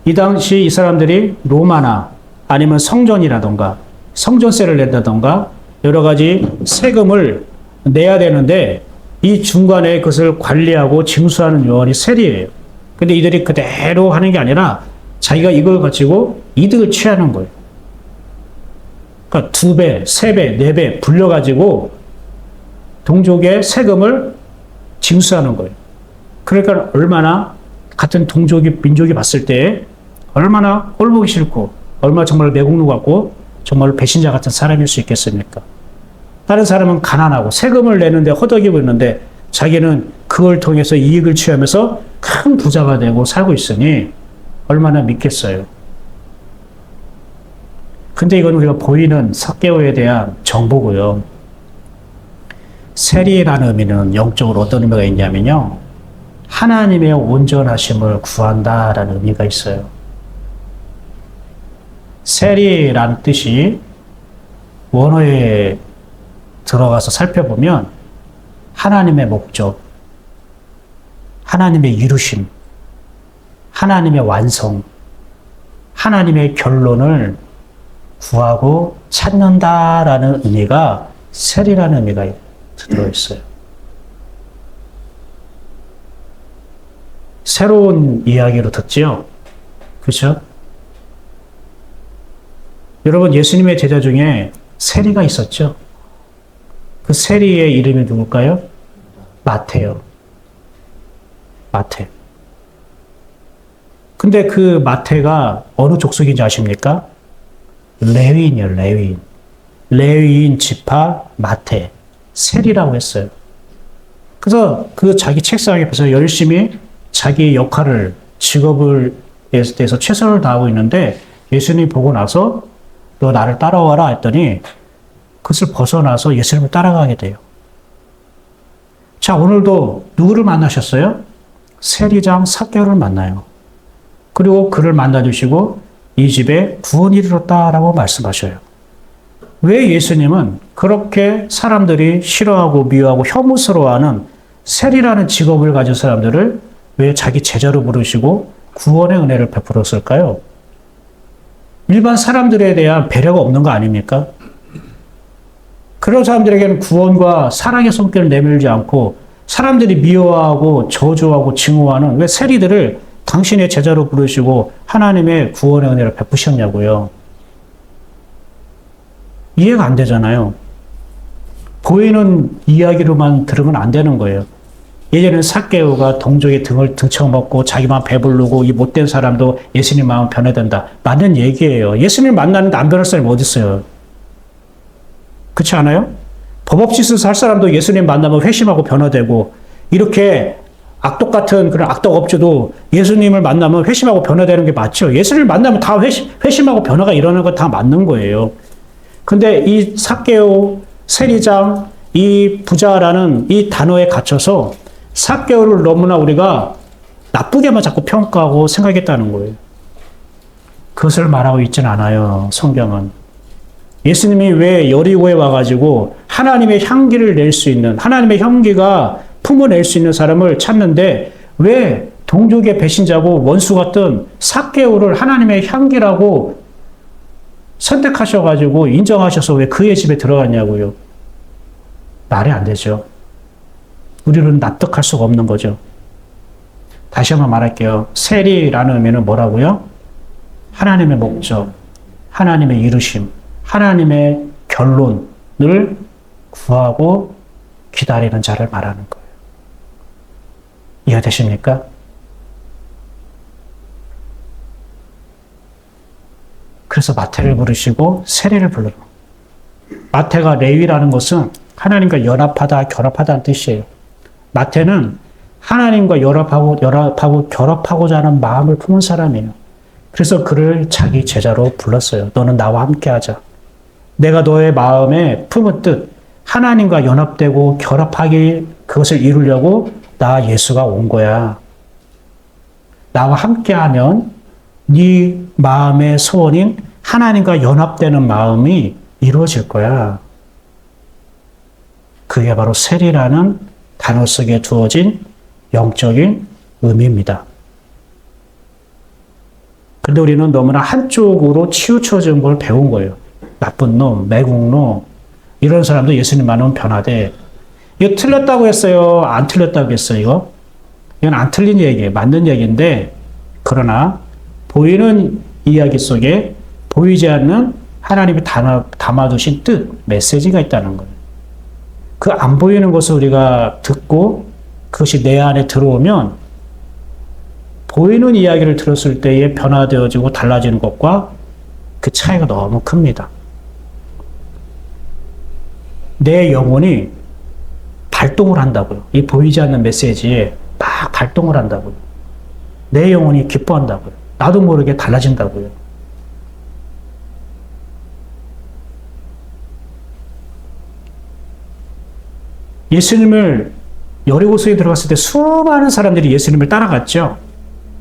이 당시 이 사람들이 로마나 아니면 성전이라던가 성전세를 낸다던가 여러 가지 세금을 내야 되는데 이 중간에 그것을 관리하고 징수하는 요원이 세리예요. 근데 이들이 그대로 하는 게 아니라 자기가 이걸 가지고 이득을 취하는 거예요. 그러니까 2배, 3배, 4배 불려가지고 동족의 세금을 징수하는 거예요. 그러니까 얼마나 같은 동족이, 민족이 봤을 때 얼마나 꼴보기 싫고 얼마나 정말 매국노 같고 정말 배신자 같은 사람일 수 있겠습니까? 다른 사람은 가난하고 세금을 내는데 허덕이고 있는데 자기는 그걸 통해서 이익을 취하면서 큰 부자가 되고 살고 있으니 얼마나 믿겠어요. 근데 이건 우리가 보이는 삭개오에 대한 정보고요. 세리라는 의미는 영적으로 어떤 의미가 있냐면요. 하나님의 온전하심을 구한다라는 의미가 있어요. 세리라는 뜻이 원어에 들어가서 살펴보면 하나님의 목적, 하나님의 이루심, 하나님의 완성, 하나님의 결론을 구하고 찾는다라는 의미가 세리라는 의미가 들어있어요. 새로운 이야기로 듣지요? 그렇죠? 여러분, 예수님의 제자 중에 세리가 있었죠? 그 세리의 이름이 누굴까요? 마태요. 마태. 근데 그 마태가 어느 족속인지 아십니까? 레위인이에요, 레위인. 레위인 지파 마태. 세리라고 했어요. 그래서 그 자기 책상 옆에서 열심히 자기 역할을, 직업을 대해서 최선을 다하고 있는데 예수님이 보고 나서 너 나를 따라와라 했더니 그것을 벗어나서 예수님을 따라가게 돼요. 자, 오늘도 누구를 만나셨어요? 세리장 삭개오를 만나요. 그리고 그를 만나주시고 이 집에 구원이 이르렀다라고 말씀하셔요. 왜 예수님은 그렇게 사람들이 싫어하고 미워하고 혐오스러워하는 세리라는 직업을 가진 사람들을 왜 자기 제자로 부르시고 구원의 은혜를 베풀었을까요? 일반 사람들에 대한 배려가 없는 거 아닙니까? 그런 사람들에게는 구원과 사랑의 손길을 내밀지 않고 사람들이 미워하고 저주하고 증오하는 왜 세리들을 당신의 제자로 부르시고 하나님의 구원의 은혜를 베푸셨냐고요. 이해가 안 되잖아요. 보이는 이야기로만 들으면 안 되는 거예요. 예전에는 삭개오가 동족의 등을 등쳐먹고 자기만 배부르고 이 못된 사람도 예수님 마음 변해된다. 맞는 얘기예요. 예수님 만나는데 안 변할 사람이 어디 있어요? 그렇지 않아요? 법 없이 살 사람도 예수님 만나면 회심하고 변화되고 이렇게 악독 같은 그런 악덕 업주도 예수님을 만나면 회심하고 변화되는 게 맞죠. 예수님을 만나면 다 회심하고 변화가 일어나는 거 다 맞는 거예요. 근데 이 삭개오, 세리장, 이 부자라는 이 단어에 갇혀서 삭개오를 너무나 우리가 나쁘게만 자꾸 평가하고 생각했다는 거예요. 그것을 말하고 있지는 않아요, 성경은. 예수님이 왜 여리고에 와가지고 하나님의 향기를 낼 수 있는, 하나님의 향기가 품어낼 수 있는 사람을 찾는데 왜 동족의 배신자고 원수 같은 삭개오를 하나님의 향기라고 선택하셔가지고 인정하셔서 왜 그의 집에 들어갔냐고요. 말이 안 되죠. 우리는 납득할 수가 없는 거죠. 다시 한번 말할게요. 세리라는 의미는 뭐라고요? 하나님의 목적, 하나님의 이루심, 하나님의 결론을 구하고 기다리는 자를 말하는 거예요. 이해되십니까? 그래서 마태를 부르시고 세리를 불러요. 마태가 레위라는 것은 하나님과 연합하다, 결합하다는 뜻이에요. 마태는 하나님과 결합하고자 하는 마음을 품은 사람이에요. 그래서 그를 자기 제자로 불렀어요. 너는 나와 함께 하자. 내가 너의 마음에 품은 뜻, 하나님과 연합되고 결합하기, 그것을 이루려고 나 예수가 온 거야. 나와 함께 하면 네 마음의 소원인 하나님과 연합되는 마음이 이루어질 거야. 그게 바로 세리라는 단어 속에 두어진 영적인 의미입니다. 그런데 우리는 너무나 한쪽으로 치우쳐진 걸 배운 거예요. 나쁜 놈, 매국노, 이런 사람도 예수님 만나면 변화돼. 이거 틀렸다고 했어요? 안 틀렸다고 했어요? 이건 안 틀린 얘기예요. 맞는 얘기인데, 그러나 보이는 이야기 속에 보이지 않는 하나님이 담아두신 뜻, 메시지가 있다는 거예요. 그 안 보이는 것을 우리가 듣고 그것이 내 안에 들어오면 보이는 이야기를 들었을 때에 변화되어지고 달라지는 것과 그 차이가 너무 큽니다. 내 영혼이 발동을 한다고요. 이 보이지 않는 메시지에 막 발동을 한다고요. 내 영혼이 기뻐한다고요. 나도 모르게 달라진다고요. 예수님을 여리고성에 들어갔을 때 수많은 사람들이 예수님을 따라갔죠.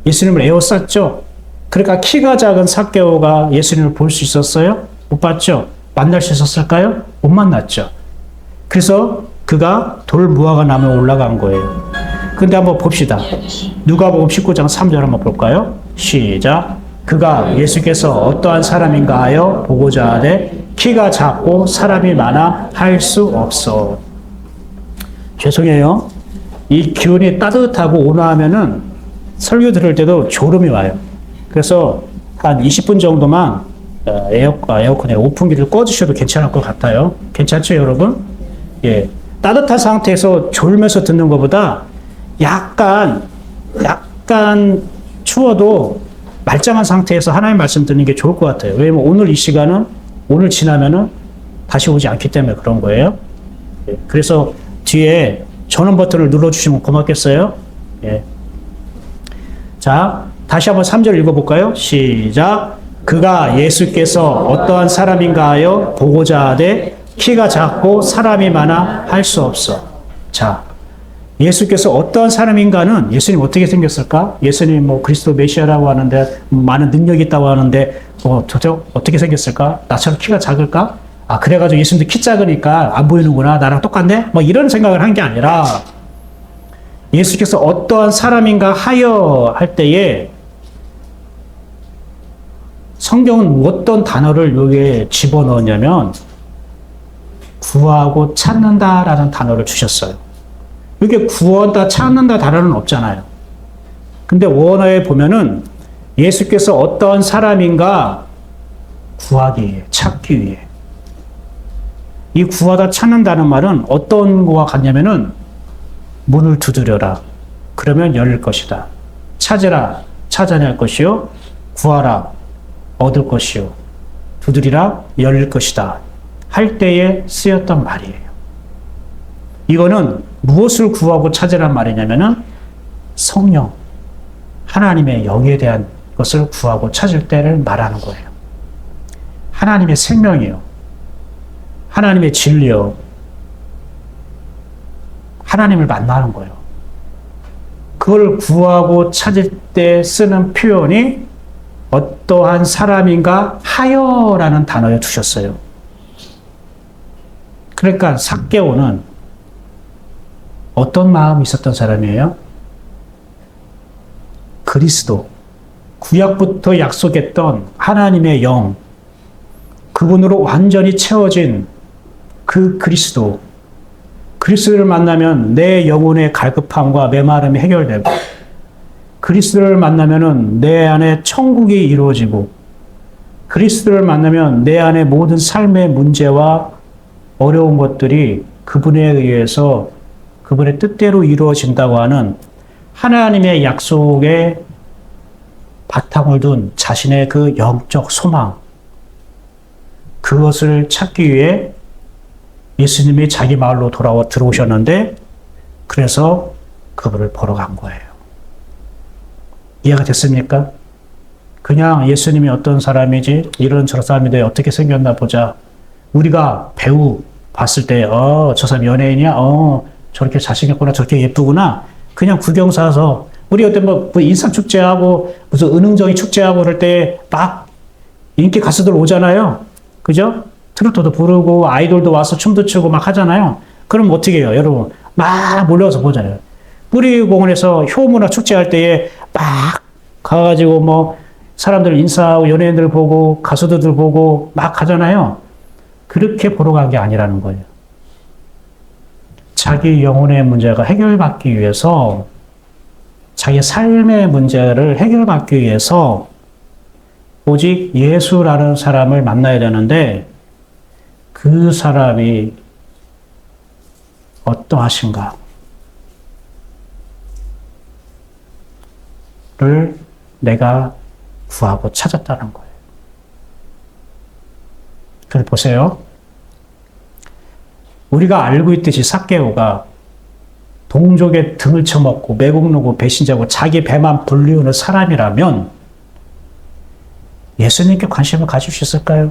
예수님을 에워쌌죠. 그러니까 키가 작은 삭개오가 예수님을 볼 수 있었어요? 못 봤죠. 만날 수 있었을까요? 못 만났죠. 그래서 그가 돌무화과 나무에 올라간 거예요. 근데 한번 봅시다. 누가복음 19장 3절 한번 볼까요? 시작. 그가 예수께서 어떠한 사람인가 하여 보고자 하되 키가 작고 사람이 많아 할 수 없어. 죄송해요. 이 기온이 따뜻하고 온화하면은 설교 들을 때도 졸음이 와요. 그래서 한 20분 정도만 에어컨에 오픈기를 꺼주셔도 괜찮을 것 같아요. 괜찮죠, 여러분? 예. 따뜻한 상태에서 졸면서 듣는 것보다 약간 추워도 말짱한 상태에서 하나님 말씀 듣는 게 좋을 것 같아요. 왜냐면 오늘 이 시간은 오늘 지나면은 다시 오지 않기 때문에 그런 거예요. 예. 그래서 뒤에 전원 버튼을 눌러주시면 고맙겠어요. 예. 자, 다시 한번 3절 읽어볼까요? 시작. 그가 예수께서 어떠한 사람인가 하여 보고자 하되 키가 작고 사람이 많아 할 수 없어. 자, 예수께서 어떠한 사람인가는 예수님 어떻게 생겼을까? 예수님 뭐 그리스도 메시아라고 하는데 많은 능력이 있다고 하는데 어떻게 생겼을까? 나처럼 키가 작을까? 아, 그래가지고 예수님도 키 작으니까 안 보이는구나. 나랑 똑같네? 뭐 이런 생각을 한 게 아니라 예수께서 어떠한 사람인가 하여 할 때에 성경은 어떤 단어를 여기에 집어넣었냐면 구하고 찾는다라는 단어를 주셨어요. 이게 구하다 찾는다 단어는 없잖아요. 근데 원어에 보면은 예수께서 어떠한 사람인가 구하기 위해, 찾기 위해. 이 구하다 찾는다는 말은 어떤 거와 같냐면은 문을 두드려라. 그러면 열릴 것이다. 찾으라. 찾아낼 것이요. 구하라. 얻을 것이요. 두드리라. 열릴 것이다. 할 때에 쓰였던 말이에요. 이거는 무엇을 구하고 찾으란 말이냐면은 성령, 하나님의 영에 대한 것을 구하고 찾을 때를 말하는 거예요. 하나님의 생명이요. 하나님의 진리요. 하나님을 만나는 거예요. 그걸 구하고 찾을 때 쓰는 표현이 어떠한 사람인가 하여라는 단어에 두셨어요. 그러니까 삭개오는 어떤 마음이 있었던 사람이에요? 그리스도, 구약부터 약속했던 하나님의 영, 그분으로 완전히 채워진 그 그리스도, 그리스도를 만나면 내 영혼의 갈급함과 메마름이 해결되고, 그리스도를 만나면은 내 안에 천국이 이루어지고, 그리스도를 만나면 내 안에 모든 삶의 문제와 어려운 것들이 그분에 의해서 그분의 뜻대로 이루어진다고 하는 하나님의 약속에 바탕을 둔 자신의 그 영적 소망, 그것을 찾기 위해 예수님이 자기 마을로 들어오셨는데, 그래서 그분을 보러 간 거예요. 이해가 됐습니까? 그냥 예수님이 어떤 사람이지, 이런 저런 사람인데 어떻게 생겼나 보자. 우리가 배우 봤을 때, 저 사람 연예인이야? 저렇게 잘생겼구나, 저렇게 예쁘구나. 그냥 구경사 와서, 우리 어때 뭐 인상축제하고, 무슨 은흥정이 축제하고 그럴 때 막 인기 가수들 오잖아요. 그죠? 트로트도 부르고, 아이돌도 와서 춤도 추고 막 하잖아요. 그럼 어떻게 해요, 여러분? 막 몰려서 보잖아요. 뿌리공원에서 효문화 축제할 때에 막 가가지고 뭐 사람들 인사하고 연예인들 보고 가수들 보고 막 하잖아요. 그렇게 보러 간 게 아니라는 거예요. 자기 영혼의 문제가 해결받기 위해서, 자기 삶의 문제를 해결받기 위해서 오직 예수라는 사람을 만나야 되는데, 그 사람이 어떠하신가 를 내가 구하고 찾았다는 거예요. 그래서 보세요. 우리가 알고 있듯이 삭개오가 동족의 등을 쳐먹고 매국노고 배신자고 자기 배만 불리우는 사람이라면 예수님께 관심을 가질 수 있을까요?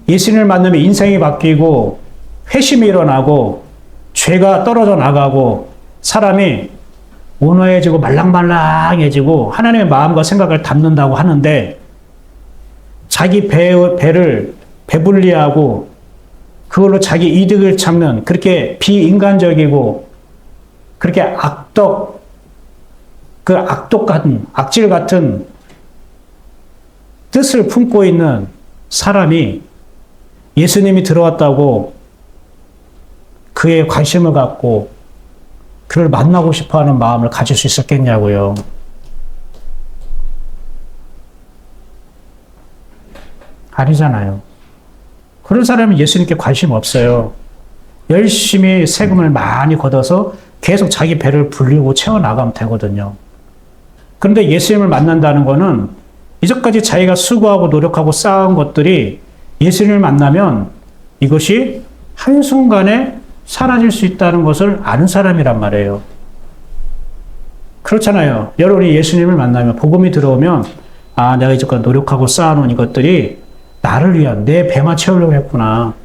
예수님을 만나면 인생이 바뀌고 회심이 일어나고 죄가 떨어져 나가고 사람이 온화해지고 말랑말랑해지고 하나님의 마음과 생각을 담는다고 하는데, 자기 배를 배불리하고 그걸로 자기 이득을 찾는 그렇게 비인간적이고 그렇게 악독 같은, 악질 같은 뜻을 품고 있는 사람이 예수님이 들어왔다고 그에 관심을 갖고 그를 만나고 싶어 하는 마음을 가질 수 있었겠냐고요. 아니잖아요. 그런 사람은 예수님께 관심 없어요. 열심히 세금을 많이 걷어서 계속 자기 배를 불리고 채워나가면 되거든요. 그런데 예수님을 만난다는 거는 이전까지 자기가 수고하고 노력하고 쌓은 것들이 예수님을 만나면 이것이 한순간에 사라질 수 있다는 것을 아는 사람이란 말이에요. 그렇잖아요. 여러분이 예수님을 만나면, 복음이 들어오면, 내가 이제까지 노력하고 쌓아놓은 이것들이 나를 위한, 내 배만 채우려고 했구나.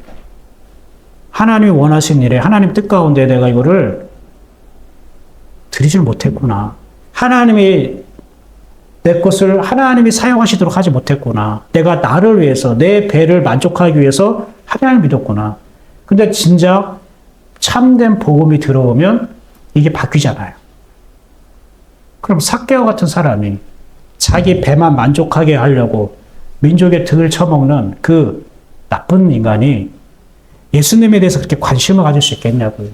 하나님이 원하신 일에, 하나님 뜻 가운데 내가 이거를 드리질 못했구나. 하나님이 내 것을 하나님이 사용하시도록 하지 못했구나. 내가 나를 위해서, 내 배를 만족하기 위해서 하나님을 믿었구나. 근데 진짜 참된 복음이 들어오면 이게 바뀌잖아요. 그럼 삭개오 같은 사람이 자기 배만 만족하게 하려고 민족의 등을 쳐먹는 그 나쁜 인간이 예수님에 대해서 그렇게 관심을 가질 수 있겠냐고요.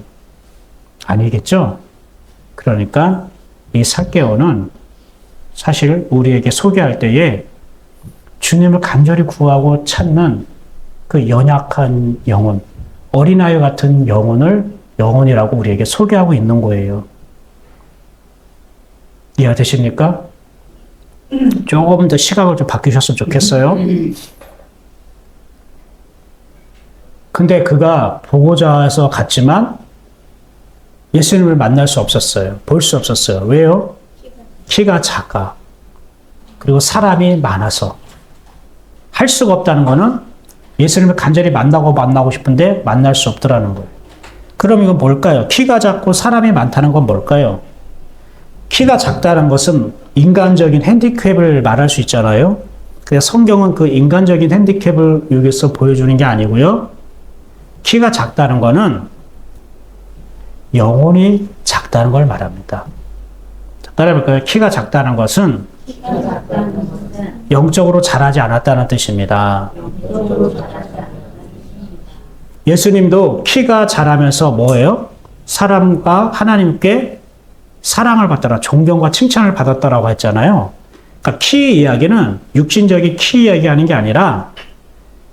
아니겠죠? 그러니까 이 삭개오는 사실 우리에게 소개할 때에 주님을 간절히 구하고 찾는 그 연약한 영혼, 어린아이 같은 영혼이라고 우리에게 소개하고 있는 거예요. 이해가 되십니까? 조금 더 시각을 좀 바뀌셨으면 좋겠어요. 근데 그가 보고자에서 갔지만 예수님을 만날 수 없었어요. 볼 수 없었어요. 왜요? 키가 작아. 그리고 사람이 많아서. 할 수가 없다는 거는 예수님을 간절히 만나고 싶은데 만날 수 없더라는 거예요. 그럼 이건 뭘까요? 키가 작고 사람이 많다는 건 뭘까요? 키가 작다는 것은 인간적인 핸디캡을 말할 수 있잖아요. 그래서 성경은 그 인간적인 핸디캡을 여기서 보여주는 게 아니고요. 키가 작다는 거는 영혼이 작다는 걸 말합니다. 따라해볼까요? 키가 작다는 것은 영적으로 자라지 않았다는 뜻입니다. 예수님도 키가 자라면서 뭐예요? 사람과 하나님께 사랑을 받더라, 존경과 칭찬을 받았다라고 했잖아요. 그러니까 키 이야기는 육신적인 키 이야기하는 게 아니라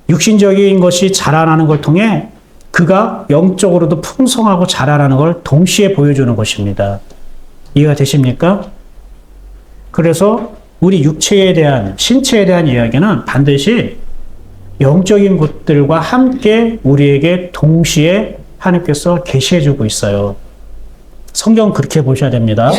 육신적인 것이 자라나는 걸 통해 그가 영적으로도 풍성하고 자라나는 걸 동시에 보여주는 것입니다. 이해가 되십니까? 그래서 우리 육체에 대한, 신체에 대한 이야기는 반드시 영적인 것들과 함께 우리에게 동시에 하나님께서 계시해주고 있어요. 성경 그렇게 보셔야 됩니다.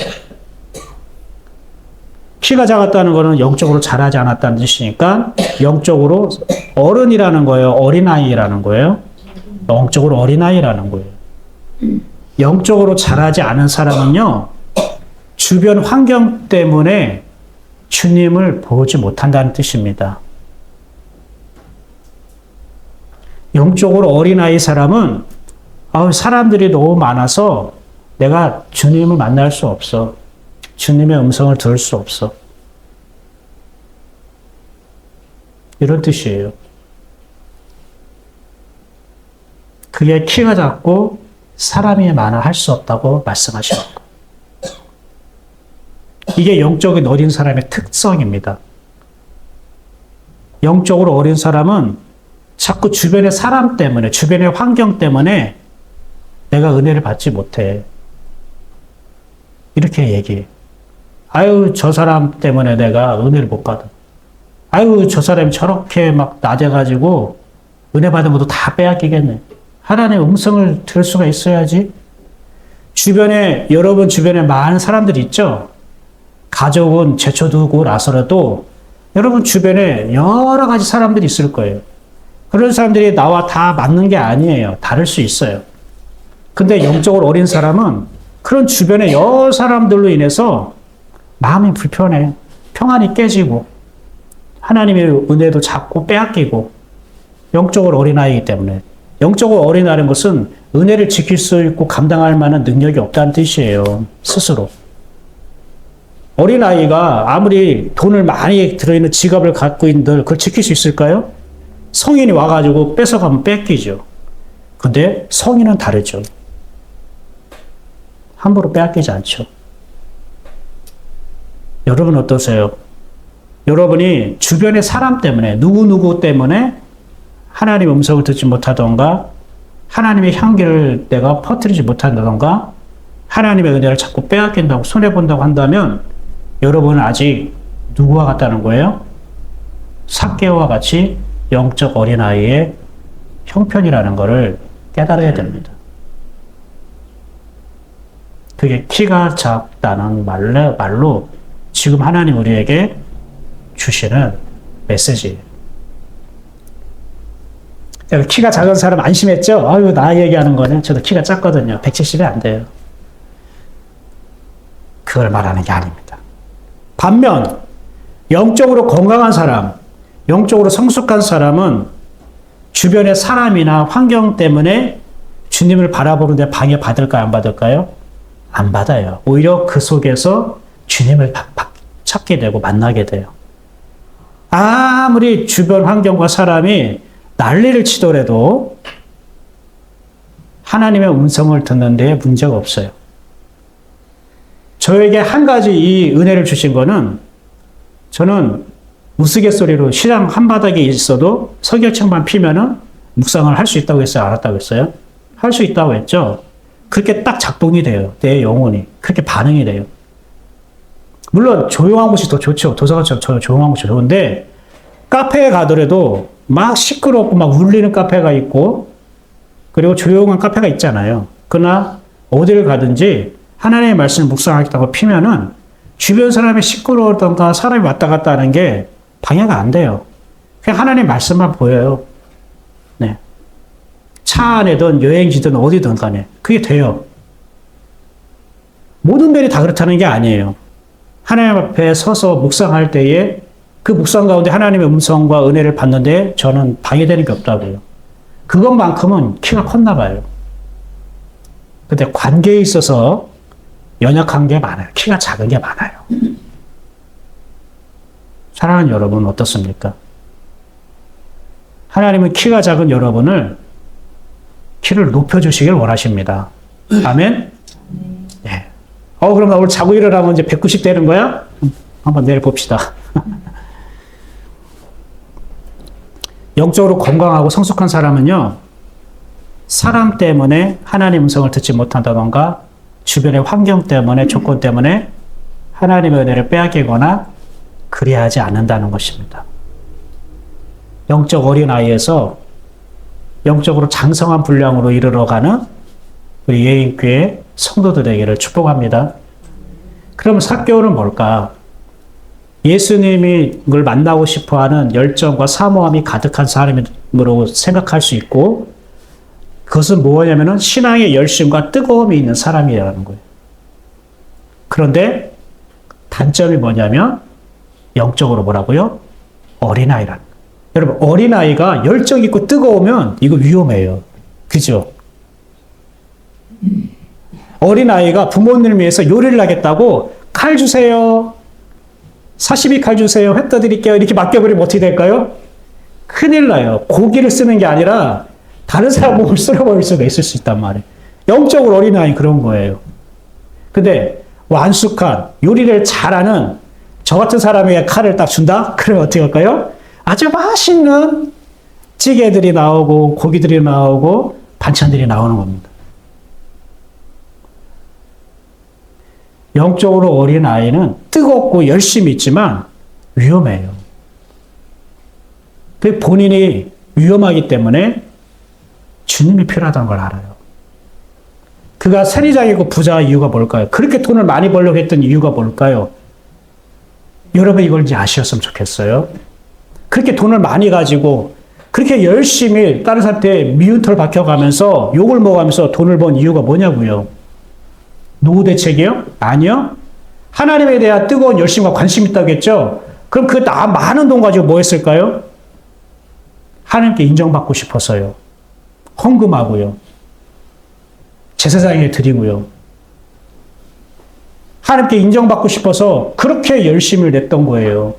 키가 작았다는 것은 영적으로 자라지 않았다는 뜻이니까 영적으로 어른이라는 거예요. 어린아이라는 거예요. 영적으로 어린아이라는 거예요. 영적으로 자라지 않은 사람은요, 주변 환경 때문에 주님을 보지 못한다는 뜻입니다. 영적으로 어린아이 사람은 사람들이 너무 많아서 내가 주님을 만날 수 없어. 주님의 음성을 들을 수 없어. 이런 뜻이에요. 그게 키가 작고 사람이 많아 할 수 없다고 말씀하시는 거예요. 이게 영적인 어린 사람의 특성입니다. 영적으로 어린 사람은 자꾸 주변의 사람 때문에, 주변의 환경 때문에 내가 은혜를 받지 못해. 이렇게 얘기해. 아유, 저 사람 때문에 내가 은혜를 못 받아. 아유, 저 사람이 저렇게 막 낮아가지고 은혜 받은 것도 다 빼앗기겠네. 하나님의 음성을 들을 수가 있어야지. 주변에, 여러분 주변에 많은 사람들이 있죠? 가족은 제쳐두고 나서라도 여러분 주변에 여러 가지 사람들이 있을 거예요. 그런 사람들이 나와 다 맞는 게 아니에요. 다를 수 있어요. 근데 영적으로 어린 사람은 그런 주변의 여러 사람들로 인해서 마음이 불편해. 평안이 깨지고 하나님의 은혜도 자꾸 빼앗기고 영적으로 어린아이이기 때문에. 영적으로 어린아이라는 것은 은혜를 지킬 수 있고 감당할 만한 능력이 없다는 뜻이에요. 스스로. 어린아이가 아무리 돈을 많이 들어있는 지갑을 갖고 있는들 그걸 지킬 수 있을까요? 성인이 와가지고 뺏어가면 뺏기죠. 근데 성인은 다르죠. 함부로 빼앗기지 않죠. 여러분 어떠세요? 여러분이 주변의 사람 때문에, 누구누구 때문에 하나님의 음성을 듣지 못하던가, 하나님의 향기를 내가 퍼뜨리지 못한다던가, 하나님의 은혜를 자꾸 빼앗긴다고, 손해본다고 한다면 여러분은 아직 누구와 같다는 거예요? 삭개오와 같이 영적 어린아이의 형편이라는 것을 깨달아야 됩니다. 그게 키가 작다는 말로 지금 하나님 우리에게 주시는 메시지예요. 키가 작은 사람 안심했죠? 아유, 나 얘기하는 거는 저도 키가 작거든요. 170이 안 돼요. 그걸 말하는 게 아닙니다. 반면 영적으로 건강한 사람, 영적으로 성숙한 사람은 주변의 사람이나 환경 때문에 주님을 바라보는데 방해받을까요? 안 받을까요? 안 받아요. 오히려 그 속에서 주님을 찾게 되고 만나게 돼요. 아무리 주변 환경과 사람이 난리를 치더라도 하나님의 음성을 듣는 데에 문제가 없어요. 저에게 한 가지 이 은혜를 주신 거는, 저는 우스갯소리로 시장 한바닥에 있어도 석열책만 피면은 묵상을 할 수 있다고 했어요? 안 했다고 했어요? 할 수 있다고 했죠? 그렇게 딱 작동이 돼요. 내 영혼이. 그렇게 반응이 돼요. 물론 조용한 곳이 더 좋죠. 도서관처럼 조용한 곳이 좋은데, 카페에 가더라도 막 시끄럽고 막 울리는 카페가 있고, 그리고 조용한 카페가 있잖아요. 그러나 어디를 가든지 하나님의 말씀을 묵상하겠다고 피면은 주변 사람이 시끄러우던가 사람이 왔다 갔다 하는 게 방해가 안 돼요. 그냥 하나님의 말씀만 보여요. 네. 차 안에든 여행지든 어디든 간에 그게 돼요. 모든 별이 다 그렇다는 게 아니에요. 하나님 앞에 서서 묵상할 때에 그 묵상 가운데 하나님의 음성과 은혜를 받는데 저는 방해되는 게 없다고요. 그것만큼은 키가 컸나 봐요. 근데 관계에 있어서 연약한 게 많아요. 키가 작은 게 많아요. 사랑하는 여러분 어떻습니까? 하나님은 키가 작은 여러분을 키를 높여주시길 원하십니다. 아멘? 네. 그럼 나 오늘 자고 일어나면 이제 190 되는 거야? 한번 내일 봅시다. 영적으로 건강하고 성숙한 사람은요, 사람 때문에 하나님 음성을 듣지 못한다던가, 주변의 환경 때문에, 조건 때문에 하나님의 은혜를 빼앗기거나 그리하지 않는다는 것입니다. 영적 어린아이에서 영적으로 장성한 분량으로 이르러가는 우리 예인교회 성도들에게를 축복합니다. 그럼 사개오는 뭘까? 예수님이 걸 만나고 싶어하는 열정과 사모함이 가득한 사람으로 생각할 수 있고, 그것은 뭐냐면은 신앙의 열심과 뜨거움이 있는 사람이라는 거예요. 그런데 단점이 뭐냐면 영적으로 뭐라고요? 어린아이라는 거예요. 여러분, 어린아이가 열정 있고 뜨거우면 이거 위험해요. 그죠? 어린아이가 부모님을 위해서 요리를 하겠다고 칼 주세요. 사시미 칼 주세요. 회 떠드릴게요. 이렇게 맡겨버리면 어떻게 될까요? 큰일 나요. 고기를 쓰는 게 아니라 다른 사람 몸을 쓸어버릴 수가 있을 수 있단 말이에요. 영적으로 어린아이 그런 거예요. 근데 완숙한 요리를 잘하는 저 같은 사람에게 칼을 딱 준다? 그러면 어떻게 할까요? 아주 맛있는 찌개들이 나오고 고기들이 나오고 반찬들이 나오는 겁니다. 영적으로 어린 아이는 뜨겁고 열심히 있지만 위험해요. 그 본인이 위험하기 때문에 주님이 필요하다는 걸 알아요. 그가 세리장이고 부자의 이유가 뭘까요? 그렇게 돈을 많이 벌려고 했던 이유가 뭘까요? 여러분 이걸 이제 아셨으면 좋겠어요. 그렇게 돈을 많이 가지고 그렇게 열심히 다른 사람한테 미운 털 박혀가면서 욕을 먹으면서 돈을 번 이유가 뭐냐고요? 노후 대책이요? 아니요. 하나님에 대한 뜨거운 열심과 관심이 있다고 했죠? 그럼 그 많은 돈 가지고 뭐 했을까요? 하나님께 인정받고 싶어서요. 헌금하고요. 제사장에 드리고요. 하나님께 인정받고 싶어서 그렇게 열심을 냈던 거예요.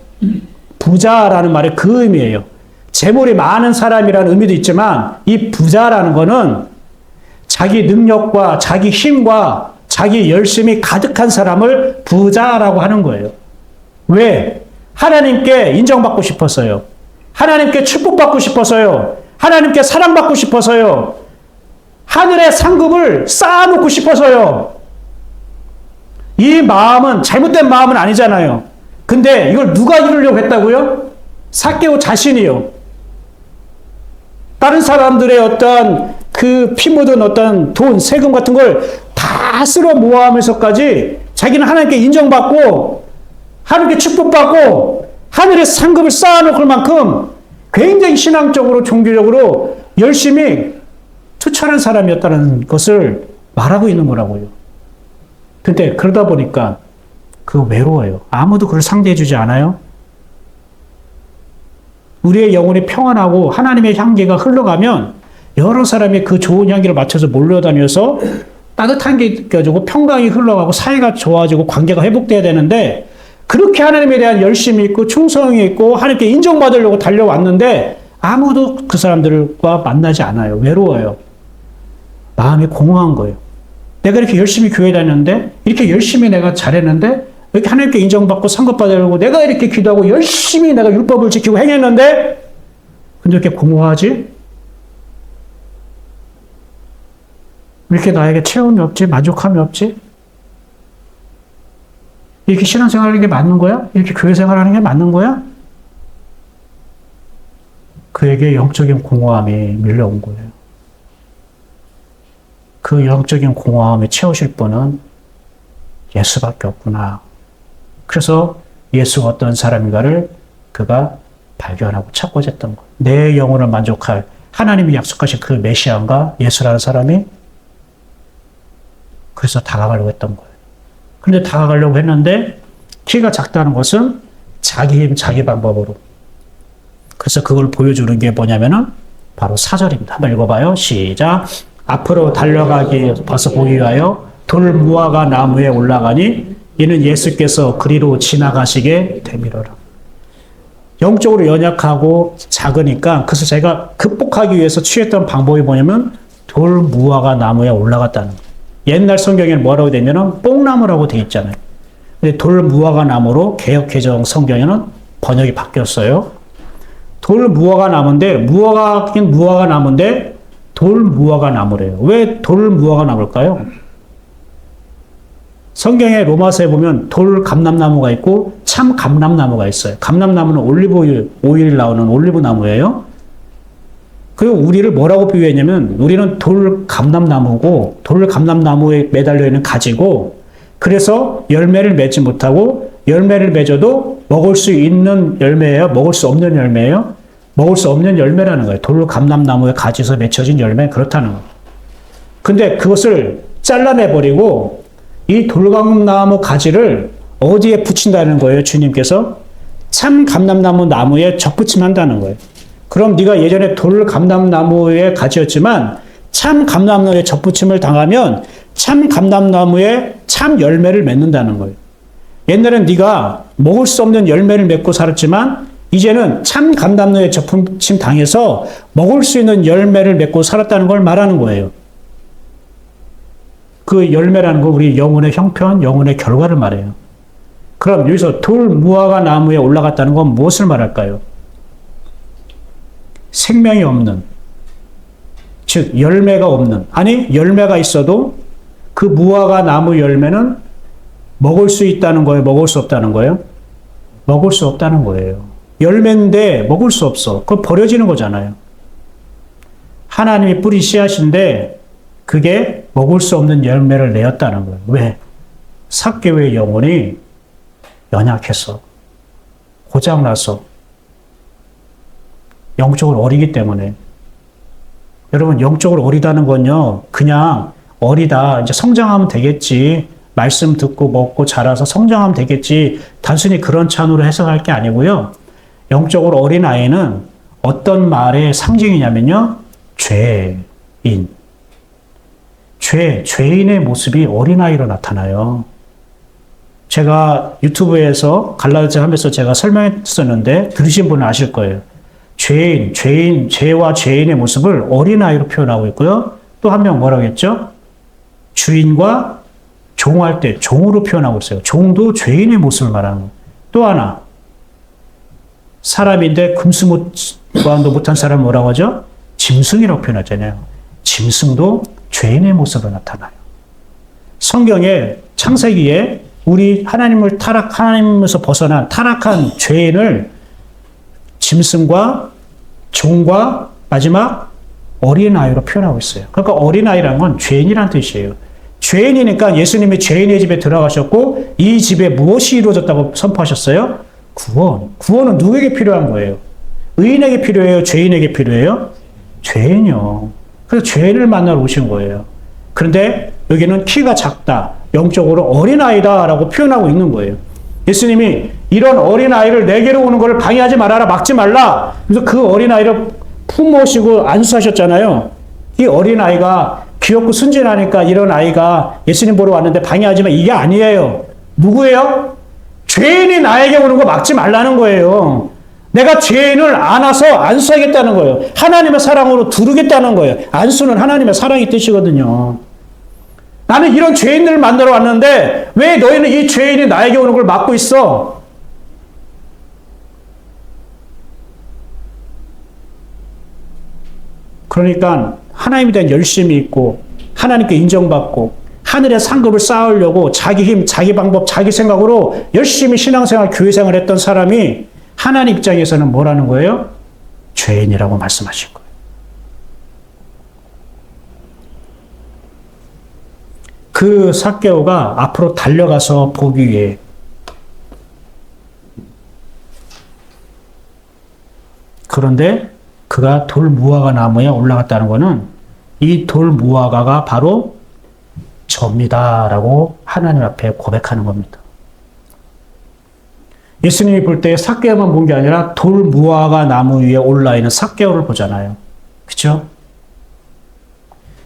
부자라는 말의 그 의미예요. 재물이 많은 사람이라는 의미도 있지만 이 부자라는 거는 자기 능력과 자기 힘과 자기 열심이 가득한 사람을 부자라고 하는 거예요. 왜? 하나님께 인정받고 싶어서요. 하나님께 축복받고 싶어서요. 하나님께 사랑받고 싶어서요. 하늘의 상급을 쌓아놓고 싶어서요. 이 마음은 잘못된 마음은 아니잖아요. 근데 이걸 누가 이루려고 했다고요? 삭개오 자신이요. 다른 사람들의 어떤 그 피 묻은 어떤 돈, 세금 같은 걸 다 쓸어 모아하면서까지 자기는 하나님께 인정받고 하나님께 축복받고 하늘의 상급을 쌓아놓을 만큼 굉장히 신앙적으로 종교적으로 열심히 투철한 사람이었다는 것을 말하고 있는 거라고요. 근데 그러다 보니까 그거 외로워요. 아무도 그를 상대해 주지 않아요. 우리의 영혼이 평안하고 하나님의 향기가 흘러가면 여러 사람이 그 좋은 향기를 맞춰서 몰려다녀서 따뜻한 게 느껴지고 평강이 흘러가고 사이가 좋아지고 관계가 회복돼야 되는데 그렇게 하나님에 대한 열심이 있고 충성이 있고 하나님께 인정받으려고 달려왔는데 아무도 그 사람들과 만나지 않아요. 외로워요. 마음이 공허한 거예요. 내가 이렇게 열심히 교회 다녔는데 이렇게 열심히 내가 잘했는데 이렇게 하나님께 인정받고 상급받으려고 내가 이렇게 기도하고 열심히 내가 율법을 지키고 행했는데 근데 이렇게 공허하지? 왜 이렇게 나에게 체험이 없지? 만족함이 없지? 이렇게 신앙생활하는 게 맞는 거야? 이렇게 교회 생활하는 게 맞는 거야? 그에게 영적인 공허함이 밀려온 거예요. 그 영적인 공허함에 채우실 분은 예수밖에 없구나. 그래서 예수가 어떤 사람인가를 그가 발견하고 찾고자 했던 거예요. 내 영혼을 만족할 하나님이 약속하신 그 메시아인가 예수라는 사람이 그래서 다가가려고 했던 거예요. 그런데 다가가려고 했는데 키가 작다는 것은 자기 힘, 자기 방법으로. 그래서 그걸 보여주는 게 뭐냐면은 바로 4절입니다. 한번 읽어봐요. 시작. 앞으로 달려가기 벌써 보기 위하여 돌 무화과 나무에 올라가니 이는 예수께서 그리로 지나가시게 되미로라. 영적으로 연약하고 작으니까 그래서 제가 극복하기 위해서 취했던 방법이 뭐냐면 돌 무화과 나무에 올라갔다는 거예요. 옛날 성경에는 뭐라고 되냐면 뽕나무라고 되어 있잖아요. 근데 돌 무화과 나무로 개역개정 성경에는 번역이 바뀌었어요. 돌 무화과 나무인데 무화과긴 무화과 나무인데 돌 무화과 나무래요. 왜 돌 무화과 나무일까요? 성경에 로마서에 보면 돌 감람나무가 있고 참 감람나무가 있어요. 감람나무는 올리브 오일 나오는 올리브 나무예요. 그리고 우리를 뭐라고 비유했냐면 우리는 돌 감람나무고 돌 감람나무에 매달려 있는 가지고 그래서 열매를 맺지 못하고 열매를 맺어도 먹을 수 있는 열매예요? 먹을 수 없는 열매예요? 먹을 수 없는 열매라는 거예요. 돌 감람나무의 가지에서 맺혀진 열매 그렇다는 거예요. 근데 그것을 잘라내버리고 이 돌감나무 가지를 어디에 붙인다는 거예요? 주님께서 참 감람나무 나무에 접붙임한다는 거예요. 그럼 네가 예전에 돌 감람나무의 가지였지만 참 감람나무에 접붙임을 당하면 참 감람나무에 참 열매를 맺는다는 거예요. 옛날엔 네가 먹을 수 없는 열매를 맺고 살았지만 이제는 참 감람나무에 접붙임 당해서 먹을 수 있는 열매를 맺고 살았다는 걸 말하는 거예요. 그 열매라는 건 우리 영혼의 형편, 영혼의 결과를 말해요. 그럼 여기서 돌 무화과 나무에 올라갔다는 건 무엇을 말할까요? 생명이 없는, 즉 열매가 없는, 아니 열매가 있어도 그 무화과 나무 열매는 먹을 수 있다는 거예요? 먹을 수 없다는 거예요? 먹을 수 없다는 거예요. 열매인데 먹을 수 없어. 그거 버려지는 거잖아요. 하나님이 뿌린 씨앗인데 그게 먹을 수 없는 열매를 내었다는 거예요. 왜? 삭개의 영혼이 연약해서, 고장나서, 영적으로 어리기 때문에. 여러분, 영적으로 어리다는 건요, 그냥 어리다, 이제 성장하면 되겠지. 말씀 듣고 먹고 자라서 성장하면 되겠지. 단순히 그런 찬으로 해석할 게 아니고요. 영적으로 어린 아이는 어떤 말의 상징이냐면요, 죄인. 죄인의 모습이 어린아이로 나타나요. 제가 유튜브에서 갈라디아 하면서 제가 설명했었는데 들으신 분은 아실 거예요. 죄와 죄인의 모습을 어린아이로 표현하고 있고요. 또 한 명 뭐라고 했죠? 주인과 종할 때 종으로 표현하고 있어요. 종도 죄인의 모습을 말하는 거예요. 또 하나, 사람인데 금수무관도 못한 사람 뭐라고 하죠? 짐승이라고 표현하잖아요. 짐승도 죄인의 모습으로 나타나요. 성경에 창세기에 우리 하나님에서 벗어난 타락한 죄인을 짐승과 종과 마지막 어린아이로 표현하고 있어요. 그러니까 어린아이라는 건 죄인이라는 뜻이에요. 죄인이니까 예수님이 죄인의 집에 들어가셨고 이 집에 무엇이 이루어졌다고 선포하셨어요? 구원. 구원은 누구에게 필요한 거예요? 의인에게 필요해요? 죄인에게 필요해요? 죄인이요. 그래서 죄인을 만나러 오신 거예요. 그런데 여기는 키가 작다, 영적으로 어린아이다라고 표현하고 있는 거예요. 예수님이 이런 어린아이를 내게로 오는 것을 방해하지 말아라, 막지 말라. 그래서 그 어린아이를 품으시고 안수하셨잖아요. 이 어린아이가 귀엽고 순진하니까 이런 아이가 예수님 보러 왔는데 방해하지만 이게 아니에요. 누구예요? 죄인이 나에게 오는 거 막지 말라는 거예요. 내가 죄인을 안아서 안수하겠다는 거예요. 하나님의 사랑으로 두르겠다는 거예요. 안수는 하나님의 사랑의 뜻이거든요. 나는 이런 죄인들을 만나러 왔는데 왜 너희는 이 죄인이 나에게 오는 걸 막고 있어? 그러니까 하나님에 대한 열심이 있고 하나님께 인정받고 하늘의 상급을 쌓으려고 자기 힘, 자기 방법, 자기 생각으로 열심히 신앙생활, 교회생활 했던 사람이 하나님 입장에서는 뭐라는 거예요? 죄인이라고 말씀하신 거예요. 그 삭개오가 앞으로 달려가서 보기 위해 그런데 그가 돌 무화과 나무에 올라갔다는 것은 이 돌 무화과가 바로 접니다라고 하나님 앞에 고백하는 겁니다. 예수님이 볼 때 삭개오만 본 게 아니라 돌 무화과 나무 위에 올라있는 삭개오를 보잖아요. 그렇죠?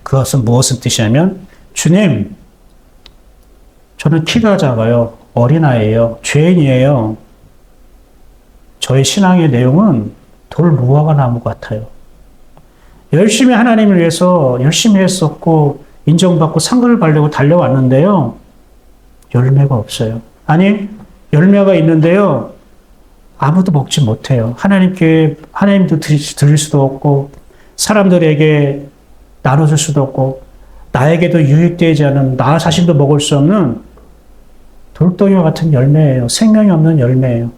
그것은 무엇을 뜻이냐면 주님, 저는 키가 작아요. 어린아이예요. 죄인이에요. 저의 신앙의 내용은 돌 무화과 나무 같아요. 열심히 하나님을 위해서 열심히 했었고 인정받고 상급을 받으려고 달려왔는데요. 열매가 없어요. 아니, 열매가 있는데요. 아무도 먹지 못해요. 하나님도 드릴 수도 없고 사람들에게 나눠줄 수도 없고 나에게도 유익되지 않은 나 자신도 먹을 수 없는 돌덩이와 같은 열매예요. 생명이 없는 열매예요.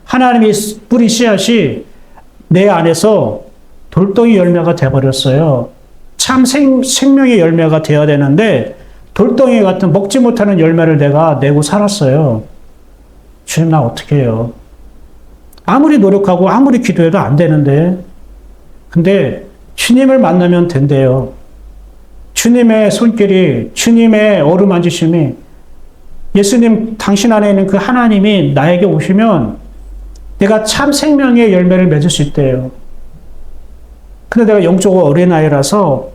하나님이 뿌린 씨앗이 내 안에서 돌덩이 열매가 돼버렸어요. 참 생명의 열매가 되어야 되는데 돌덩이 같은 먹지 못하는 열매를 내가 내고 살았어요. 주님, 나 어떻게 해요? 아무리 노력하고 아무리 기도해도 안 되는데. 근데 주님을 만나면 된대요. 주님의 손길이, 주님의 어루만지심이, 예수님 당신 안에 있는 그 하나님이 나에게 오시면 내가 참 생명의 열매를 맺을 수 있대요. 근데 내가 영적으로 어린아이라서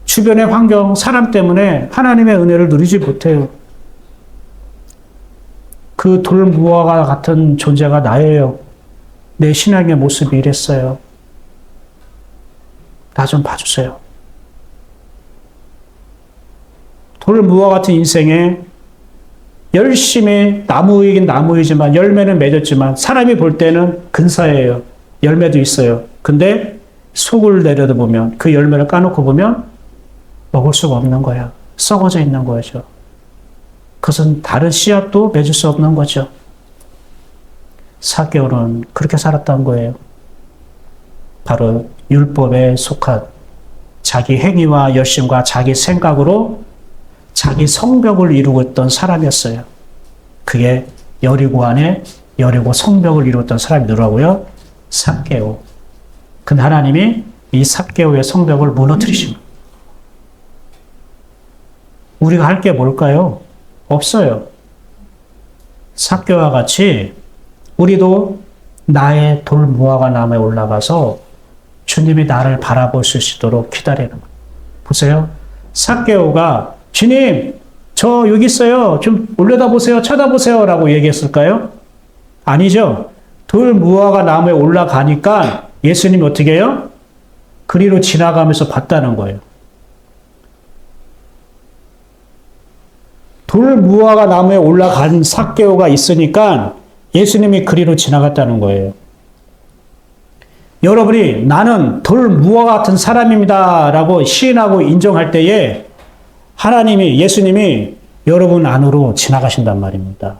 주변의 환경, 사람 때문에 하나님의 은혜를 누리지 못해요. 그 돌무화과 같은 존재가 나예요. 내 신앙의 모습이 이랬어요. 나 좀 봐주세요. 돌무화 같은 인생에 열심히 나무이긴 나무이지만 열매는 맺었지만 사람이 볼 때는 근사해요. 열매도 있어요. 근데 속을 내려다보면 그 열매를 까놓고 보면 먹을 수가 없는 거야. 썩어져 있는 거죠. 그것은 다른 씨앗도 맺을 수 없는 거죠. 삭개오는 그렇게 살았던 거예요. 바로 율법에 속한 자기 행위와 열심과 자기 생각으로 자기 성벽을 이루고 있던 사람이었어요. 그게 여리고 안에 여리고 성벽을 이루었던 사람이 누구라고요? 삭개오. 근데 하나님이 이 삭개오의 성벽을 무너뜨리십니다. 우리가 할 게 뭘까요? 없어요. 삭개오와 같이 우리도 나의 돌무화과 나무에 올라가서 주님이 나를 바라볼 수 있도록 기다리는 거예요. 보세요. 삭개오가 주님, 저 여기 있어요. 좀 올려다보세요. 쳐다보세요. 라고 얘기했을까요? 아니죠. 돌무화과 나무에 올라가니까 예수님이 어떻게 해요? 그리로 지나가면서 봤다는 거예요. 돌무화과 나무에 올라간 삭개오가 있으니까 예수님이 그리로 지나갔다는 거예요. 여러분이 나는 돌무화과 같은 사람입니다 라고 시인하고 인정할 때에 하나님이, 예수님이 여러분 안으로 지나가신단 말입니다.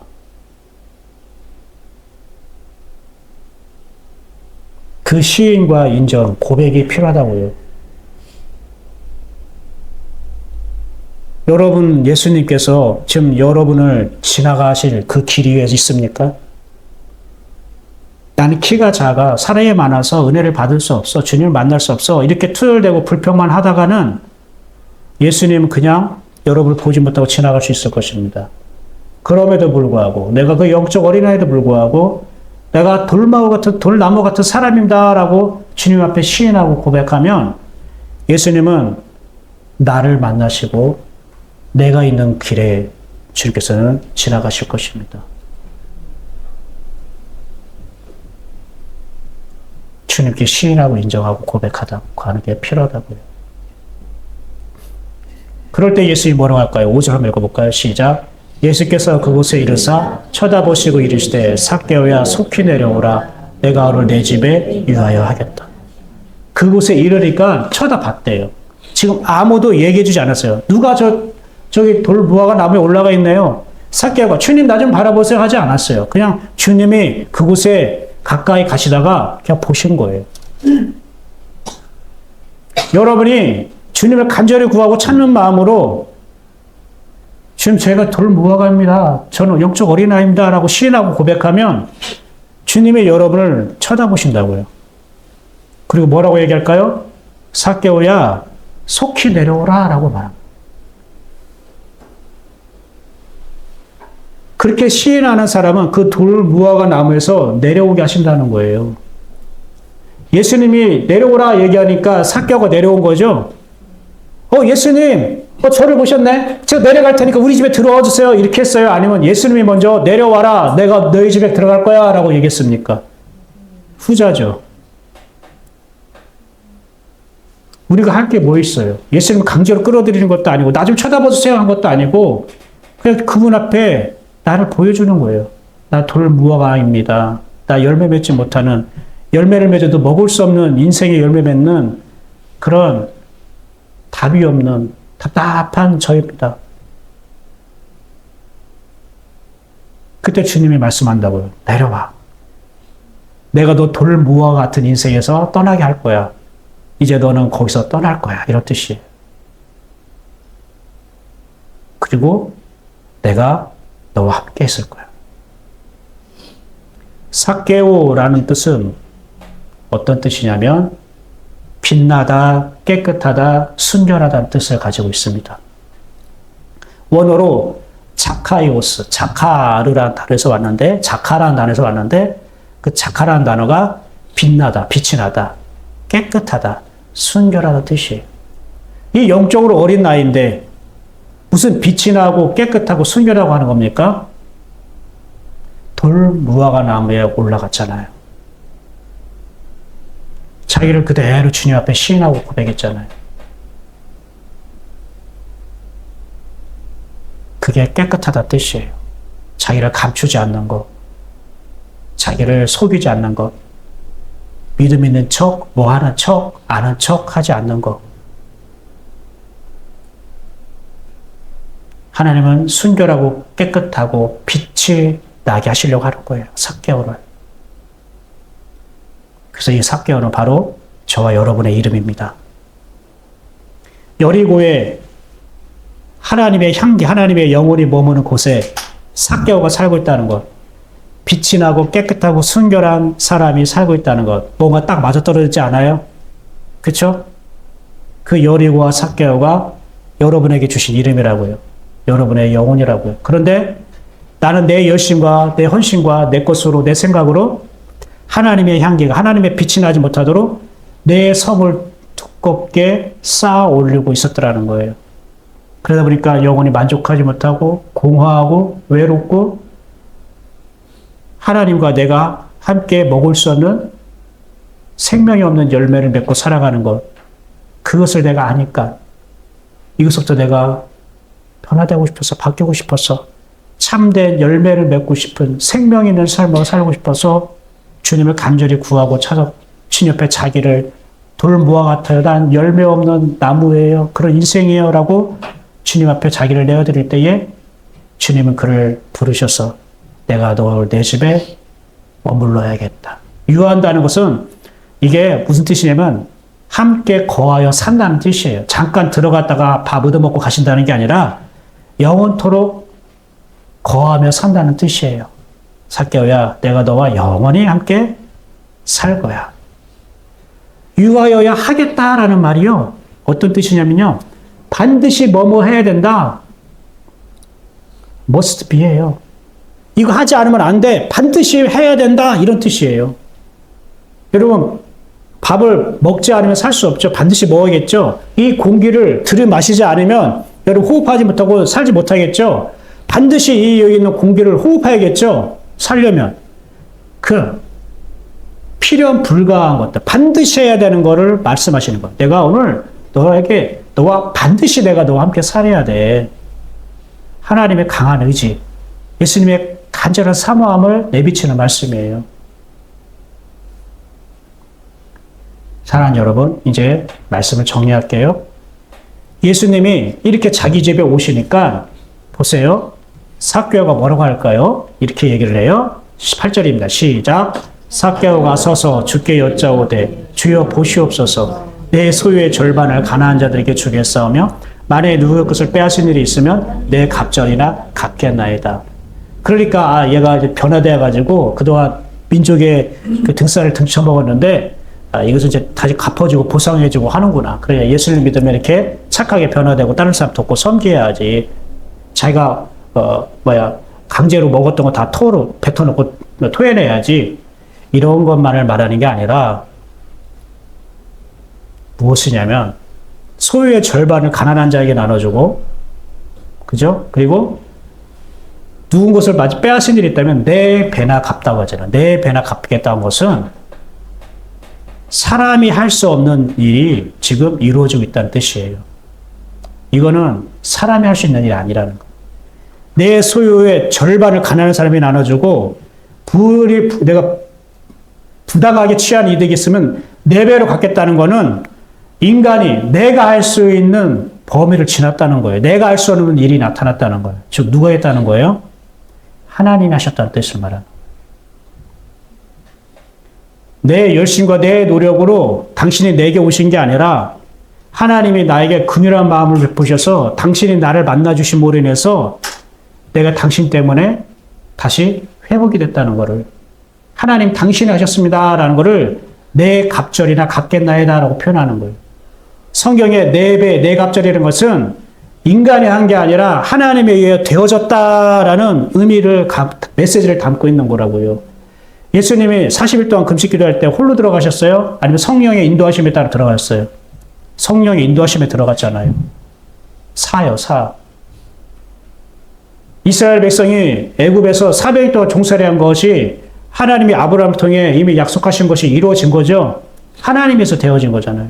그 시인과 인정, 고백이 필요하다고요. 여러분, 예수님께서 지금 여러분을 지나가실 그 길 위에 있습니까? 나는 키가 작아, 사람이 많아서 은혜를 받을 수 없어, 주님을 만날 수 없어, 이렇게 투덜대고 불평만 하다가는 예수님은 그냥 여러분을 보지 못하고 지나갈 수 있을 것입니다. 그럼에도 불구하고 내가 그 영적 어린아이도 불구하고 내가 돌나무 같은 사람입니다라고 주님 앞에 시인하고 고백하면 예수님은 나를 만나시고 내가 있는 길에 주님께서는 지나가실 것입니다. 주님께 시인하고 인정하고 고백하고 하는 게 필요하다고요. 그럴 때 예수님이 뭐라고 할까요? 5절 한번 읽어볼까요? 시작. 예수께서 그곳에 이르사 쳐다보시고 이르시되 삭개오야 속히 내려오라 내가 너를 내 집에 유하여 하겠다. 그곳에 이르니까 쳐다봤대요. 지금 아무도 얘기해 주지 않았어요. 누가 저기 돌무화과 나무에 올라가 있네요. 삭개오가 주님 나 좀 바라보세요 하지 않았어요. 그냥 주님이 그곳에 가까이 가시다가 그냥 보신 거예요. 여러분이 주님을 간절히 구하고 찾는 마음으로 지금 제가 돌무화과입니다. 저는 영적 어린아이입니다. 라고 시인하고 고백하면 주님이 여러분을 쳐다보신다고요. 그리고 뭐라고 얘기할까요? 삭개오야, 속히 내려오라 라고 말합니다. 그렇게 시인하는 사람은 그 돌무화과 나무에서 내려오게 하신다는 거예요. 예수님이 내려오라 얘기하니까 삭개오가 내려온 거죠. 예수님, 저를 보셨네? 제가 내려갈 테니까 우리 집에 들어와 주세요. 이렇게 했어요? 아니면 예수님이 먼저 내려와라. 내가 너희 집에 들어갈 거야. 라고 얘기했습니까? 후자죠. 우리가 할 게 뭐 있어요? 예수님 강제로 끌어들이는 것도 아니고, 나 좀 쳐다봐 주세요. 한 것도 아니고, 그냥 그분 앞에 나를 보여주는 거예요. 나 돌무화과입니다. 나 열매 맺지 못하는, 열매를 맺어도 먹을 수 없는 인생의 열매 맺는 그런 답이 없는 답답한 저입니다. 그때 주님이 말씀한다고요. 내려와. 내가 너 돌무화과 같은 인생에서 떠나게 할 거야. 이제 너는 거기서 떠날 거야. 이런 뜻이에요. 그리고 내가 너와 함께 있을 거야. 삭개오라는 뜻은 어떤 뜻이냐면 빛나다, 깨끗하다, 순결하다는 뜻을 가지고 있습니다. 원어로 자카이오스, 자카르라는 단어에서 왔는데, 자카라는 단어에서 왔는데, 그 자카라는 단어가 빛나다, 빛이 나다, 깨끗하다, 순결하다 뜻이에요. 이 영적으로 어린 나이인데, 무슨 빛이 나고 깨끗하고 순결하고 하는 겁니까? 돌무화과 나무에 올라갔잖아요. 자기를 그대로 주님 앞에 시인하고 고백했잖아요. 그게 깨끗하다 뜻이에요. 자기를 감추지 않는 것, 자기를 속이지 않는 것, 믿음 있는 척, 뭐 하는 척, 아는 척 하지 않는 것. 하나님은 순결하고 깨끗하고 빛이 나게 하시려고 하는 거예요. 삭개오를. 그래서 이 삭개오는 바로 저와 여러분의 이름입니다. 여리고에 하나님의 향기, 하나님의 영혼이 머무는 곳에 삭개오가 살고 있다는 것, 빛이 나고 깨끗하고 순결한 사람이 살고 있다는 것, 뭔가 딱 맞아떨어지지 않아요? 그렇죠? 그 여리고와 삭개오가 여러분에게 주신 이름이라고요. 여러분의 영혼이라고요. 그런데 나는 내 열심과 내 헌신과 내 것으로, 내 생각으로 하나님의 향기가, 하나님의 빛이 나지 못하도록 내 성을 두껍게 쌓아 올리고 있었더라는 거예요. 그러다 보니까 영혼이 만족하지 못하고 공허하고 외롭고 하나님과 내가 함께 먹을 수 없는 생명이 없는 열매를 맺고 살아가는 것, 그것을 내가 아니까 이것부터 내가 변화되고 싶어서, 바뀌고 싶어서, 참된 열매를 맺고 싶은 생명 있는 삶을 살고 싶어서 주님을 간절히 구하고 찾아 주님 옆에 자기를 돌무화 같아요. 난 열매 없는 나무예요. 그런 인생이에요. 라고 주님 앞에 자기를 내어드릴 때에 주님은 그를 부르셔서 내가 너 내 집에 머물러야겠다. 유한다는 것은 이게 무슨 뜻이냐면 함께 거하여 산다는 뜻이에요. 잠깐 들어갔다가 밥 얻어먹고 가신다는 게 아니라 영원토록 거하며 산다는 뜻이에요. 삭개오야, 내가 너와 영원히 함께 살 거야. 유하여야 하겠다라는 말이요. 어떤 뜻이냐면요. 반드시 뭐뭐 해야 된다. must be예요. 이거 하지 않으면 안 돼. 반드시 해야 된다. 이런 뜻이에요. 여러분, 밥을 먹지 않으면 살 수 없죠. 반드시 먹어야겠죠. 이 공기를 들이마시지 않으면 여러분 호흡하지 못하고 살지 못하겠죠. 반드시 이 여기 있는 공기를 호흡해야겠죠. 살려면. 그 필연 불가한 것들, 반드시 해야 되는 거를 말씀하시는 것. 내가 오늘 너에게, 너와 반드시 내가 너와 함께 살아야 돼. 하나님의 강한 의지, 예수님의 간절한 사모함을 내비치는 말씀이에요. 사랑하는 여러분, 이제 말씀을 정리할게요. 예수님이 이렇게 자기 집에 오시니까 보세요. 삭개오가 뭐라고 할까요? 이렇게 얘기를 해요. 18절입니다. 시작. 삭개오가 서서 주께 여짜오되 주여 보시옵소서 내 소유의 절반을 가난한 자들에게 주겠사오며 만약에 누구의 것을 빼앗은 일이 있으면 내 갑절이나 갚겠나이다. 그러니까 얘가 이제 변화되어 가지고 그동안 민족의 그 등살을 등쳐먹었는데 이것을 이제 다시 갚아주고 보상해주고 하는구나. 그래 예수를 믿으면 이렇게 착하게 변화되고 다른 사람 돕고 섬겨야지. 자기가 강제로 먹었던 거 다 토로 뱉어놓고 토해내야지. 이런 것만을 말하는 게 아니라 무엇이냐면 소유의 절반을 가난한 자에게 나눠주고, 그죠? 그리고 누군 것을 마치 빼앗은 일이 있다면 내 배나 갚다고 하잖아. 내 배나 갚겠다는 것은 사람이 할 수 없는 일이 지금 이루어지고 있다는 뜻이에요. 이거는 사람이 할 수 있는 일이 아니라는 거. 내 소유의 절반을 가난한 사람이 나눠주고, 내가 부당하게 취한 이득이 있으면 내 배로 갚겠다는 거는 인간이 내가 할 수 있는 범위를 지났다는 거예요. 내가 할 수 없는 일이 나타났다는 거예요. 즉 누가 했다는 거예요? 하나님이 하셨다는 뜻을 말하는 거예요. 내 열심과 내 노력으로 당신이 내게 오신 게 아니라 하나님이 나에게 긍휼한 마음을 베푸셔서 당신이 나를 만나주심으로 인해서 내가 당신 때문에 다시 회복이 됐다는 거를, 하나님 당신이 하셨습니다라는 거를 내 갑절이나 갚겠나이다라고 표현하는 거예요. 성경에 내 배, 내 갑절이라는 것은 인간이 한 게 아니라 하나님에 의해 되어졌다라는 의미를, 메시지를 담고 있는 거라고요. 예수님이 40일 동안 금식 기도할 때 홀로 들어가셨어요? 아니면 성령의 인도하심에 따라 들어갔어요? 성령의 인도하심에 들어갔잖아요. 사. 이스라엘 백성이 애굽에서 400일 동안 종살이 한 것이 하나님이 아브라함을 통해 이미 약속하신 것이 이루어진 거죠. 하나님에서 되어진 거잖아요.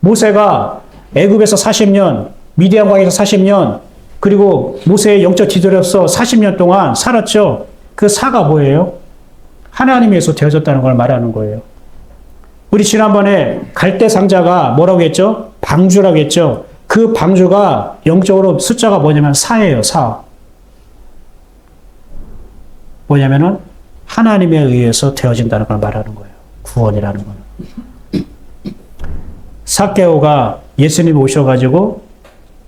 모세가 애굽에서 40년, 미디안 광야에서 40년, 그리고 모세의 영적 지도로서 40년 동안 살았죠. 그 사가 뭐예요? 하나님에서 되어졌다는 걸 말하는 거예요. 우리 지난번에 갈대 상자가 뭐라고 했죠? 방주라고 했죠. 그 방주가 영적으로 숫자가 뭐냐면 4예요, 4. 뭐냐면은 하나님에 의해서 되어진다는 걸 말하는 거예요. 구원이라는 거는. 삭개오가 예수님 오셔가지고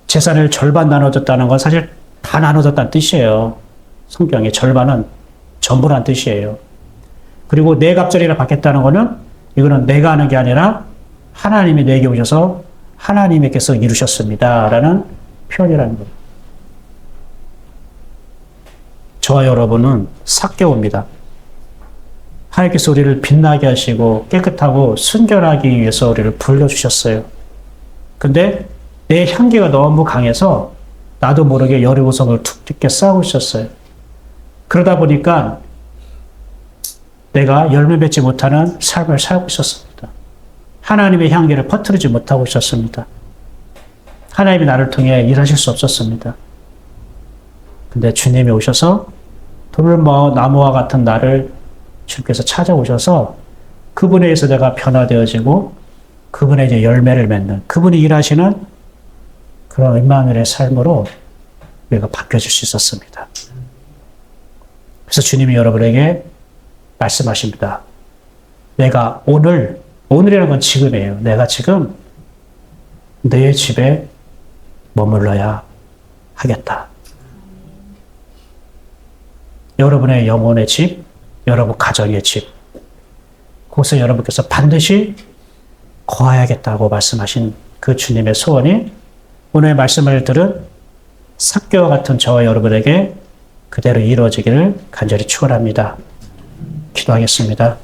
재산을 절반 나눠줬다는 건 사실 다 나눠줬다는 뜻이에요. 성경의 절반은 전부란 뜻이에요. 그리고 내 갑절이라 받겠다는 거는 이거는 내가 하는 게 아니라 하나님이 내게 오셔서 하나님께서 이루셨습니다라는 표현이라는 거예요. 저와 여러분은 삭개오입니다. 하나님께서 우리를 빛나게 하시고 깨끗하고 순결하기 위해서 우리를 불러주셨어요. 근데 내 향기가 너무 강해서 나도 모르게 열의고성을 툭 뜯겨 싸우고 있었어요. 그러다 보니까 내가 열매 맺지 못하는 삶을 살고 있었습니다. 하나님의 향기를 퍼뜨리지 못하고 있었습니다. 하나님이 나를 통해 일하실 수 없었습니다. 근데 주님이 오셔서 돌나무와 같은 나를 주님께서 찾아오셔서 그분에 의해서 내가 변화되어지고 그분의 이제 열매를 맺는, 그분이 일하시는 그런 임마누엘의 삶으로 우리가 바뀌어질 수 있었습니다. 그래서 주님이 여러분에게 말씀하십니다. 내가 오늘이라는 건 지금이에요. 내가 지금 내 집에 머물러야 하겠다. 여러분의 영혼의 집, 여러분 가정의 집, 그곳에 여러분께서 반드시 거하야겠다고 말씀하신 그 주님의 소원이 오늘 말씀을 들은 삭개와 같은 저와 여러분에게 그대로 이루어지기를 간절히 축원합니다. 기도하겠습니다.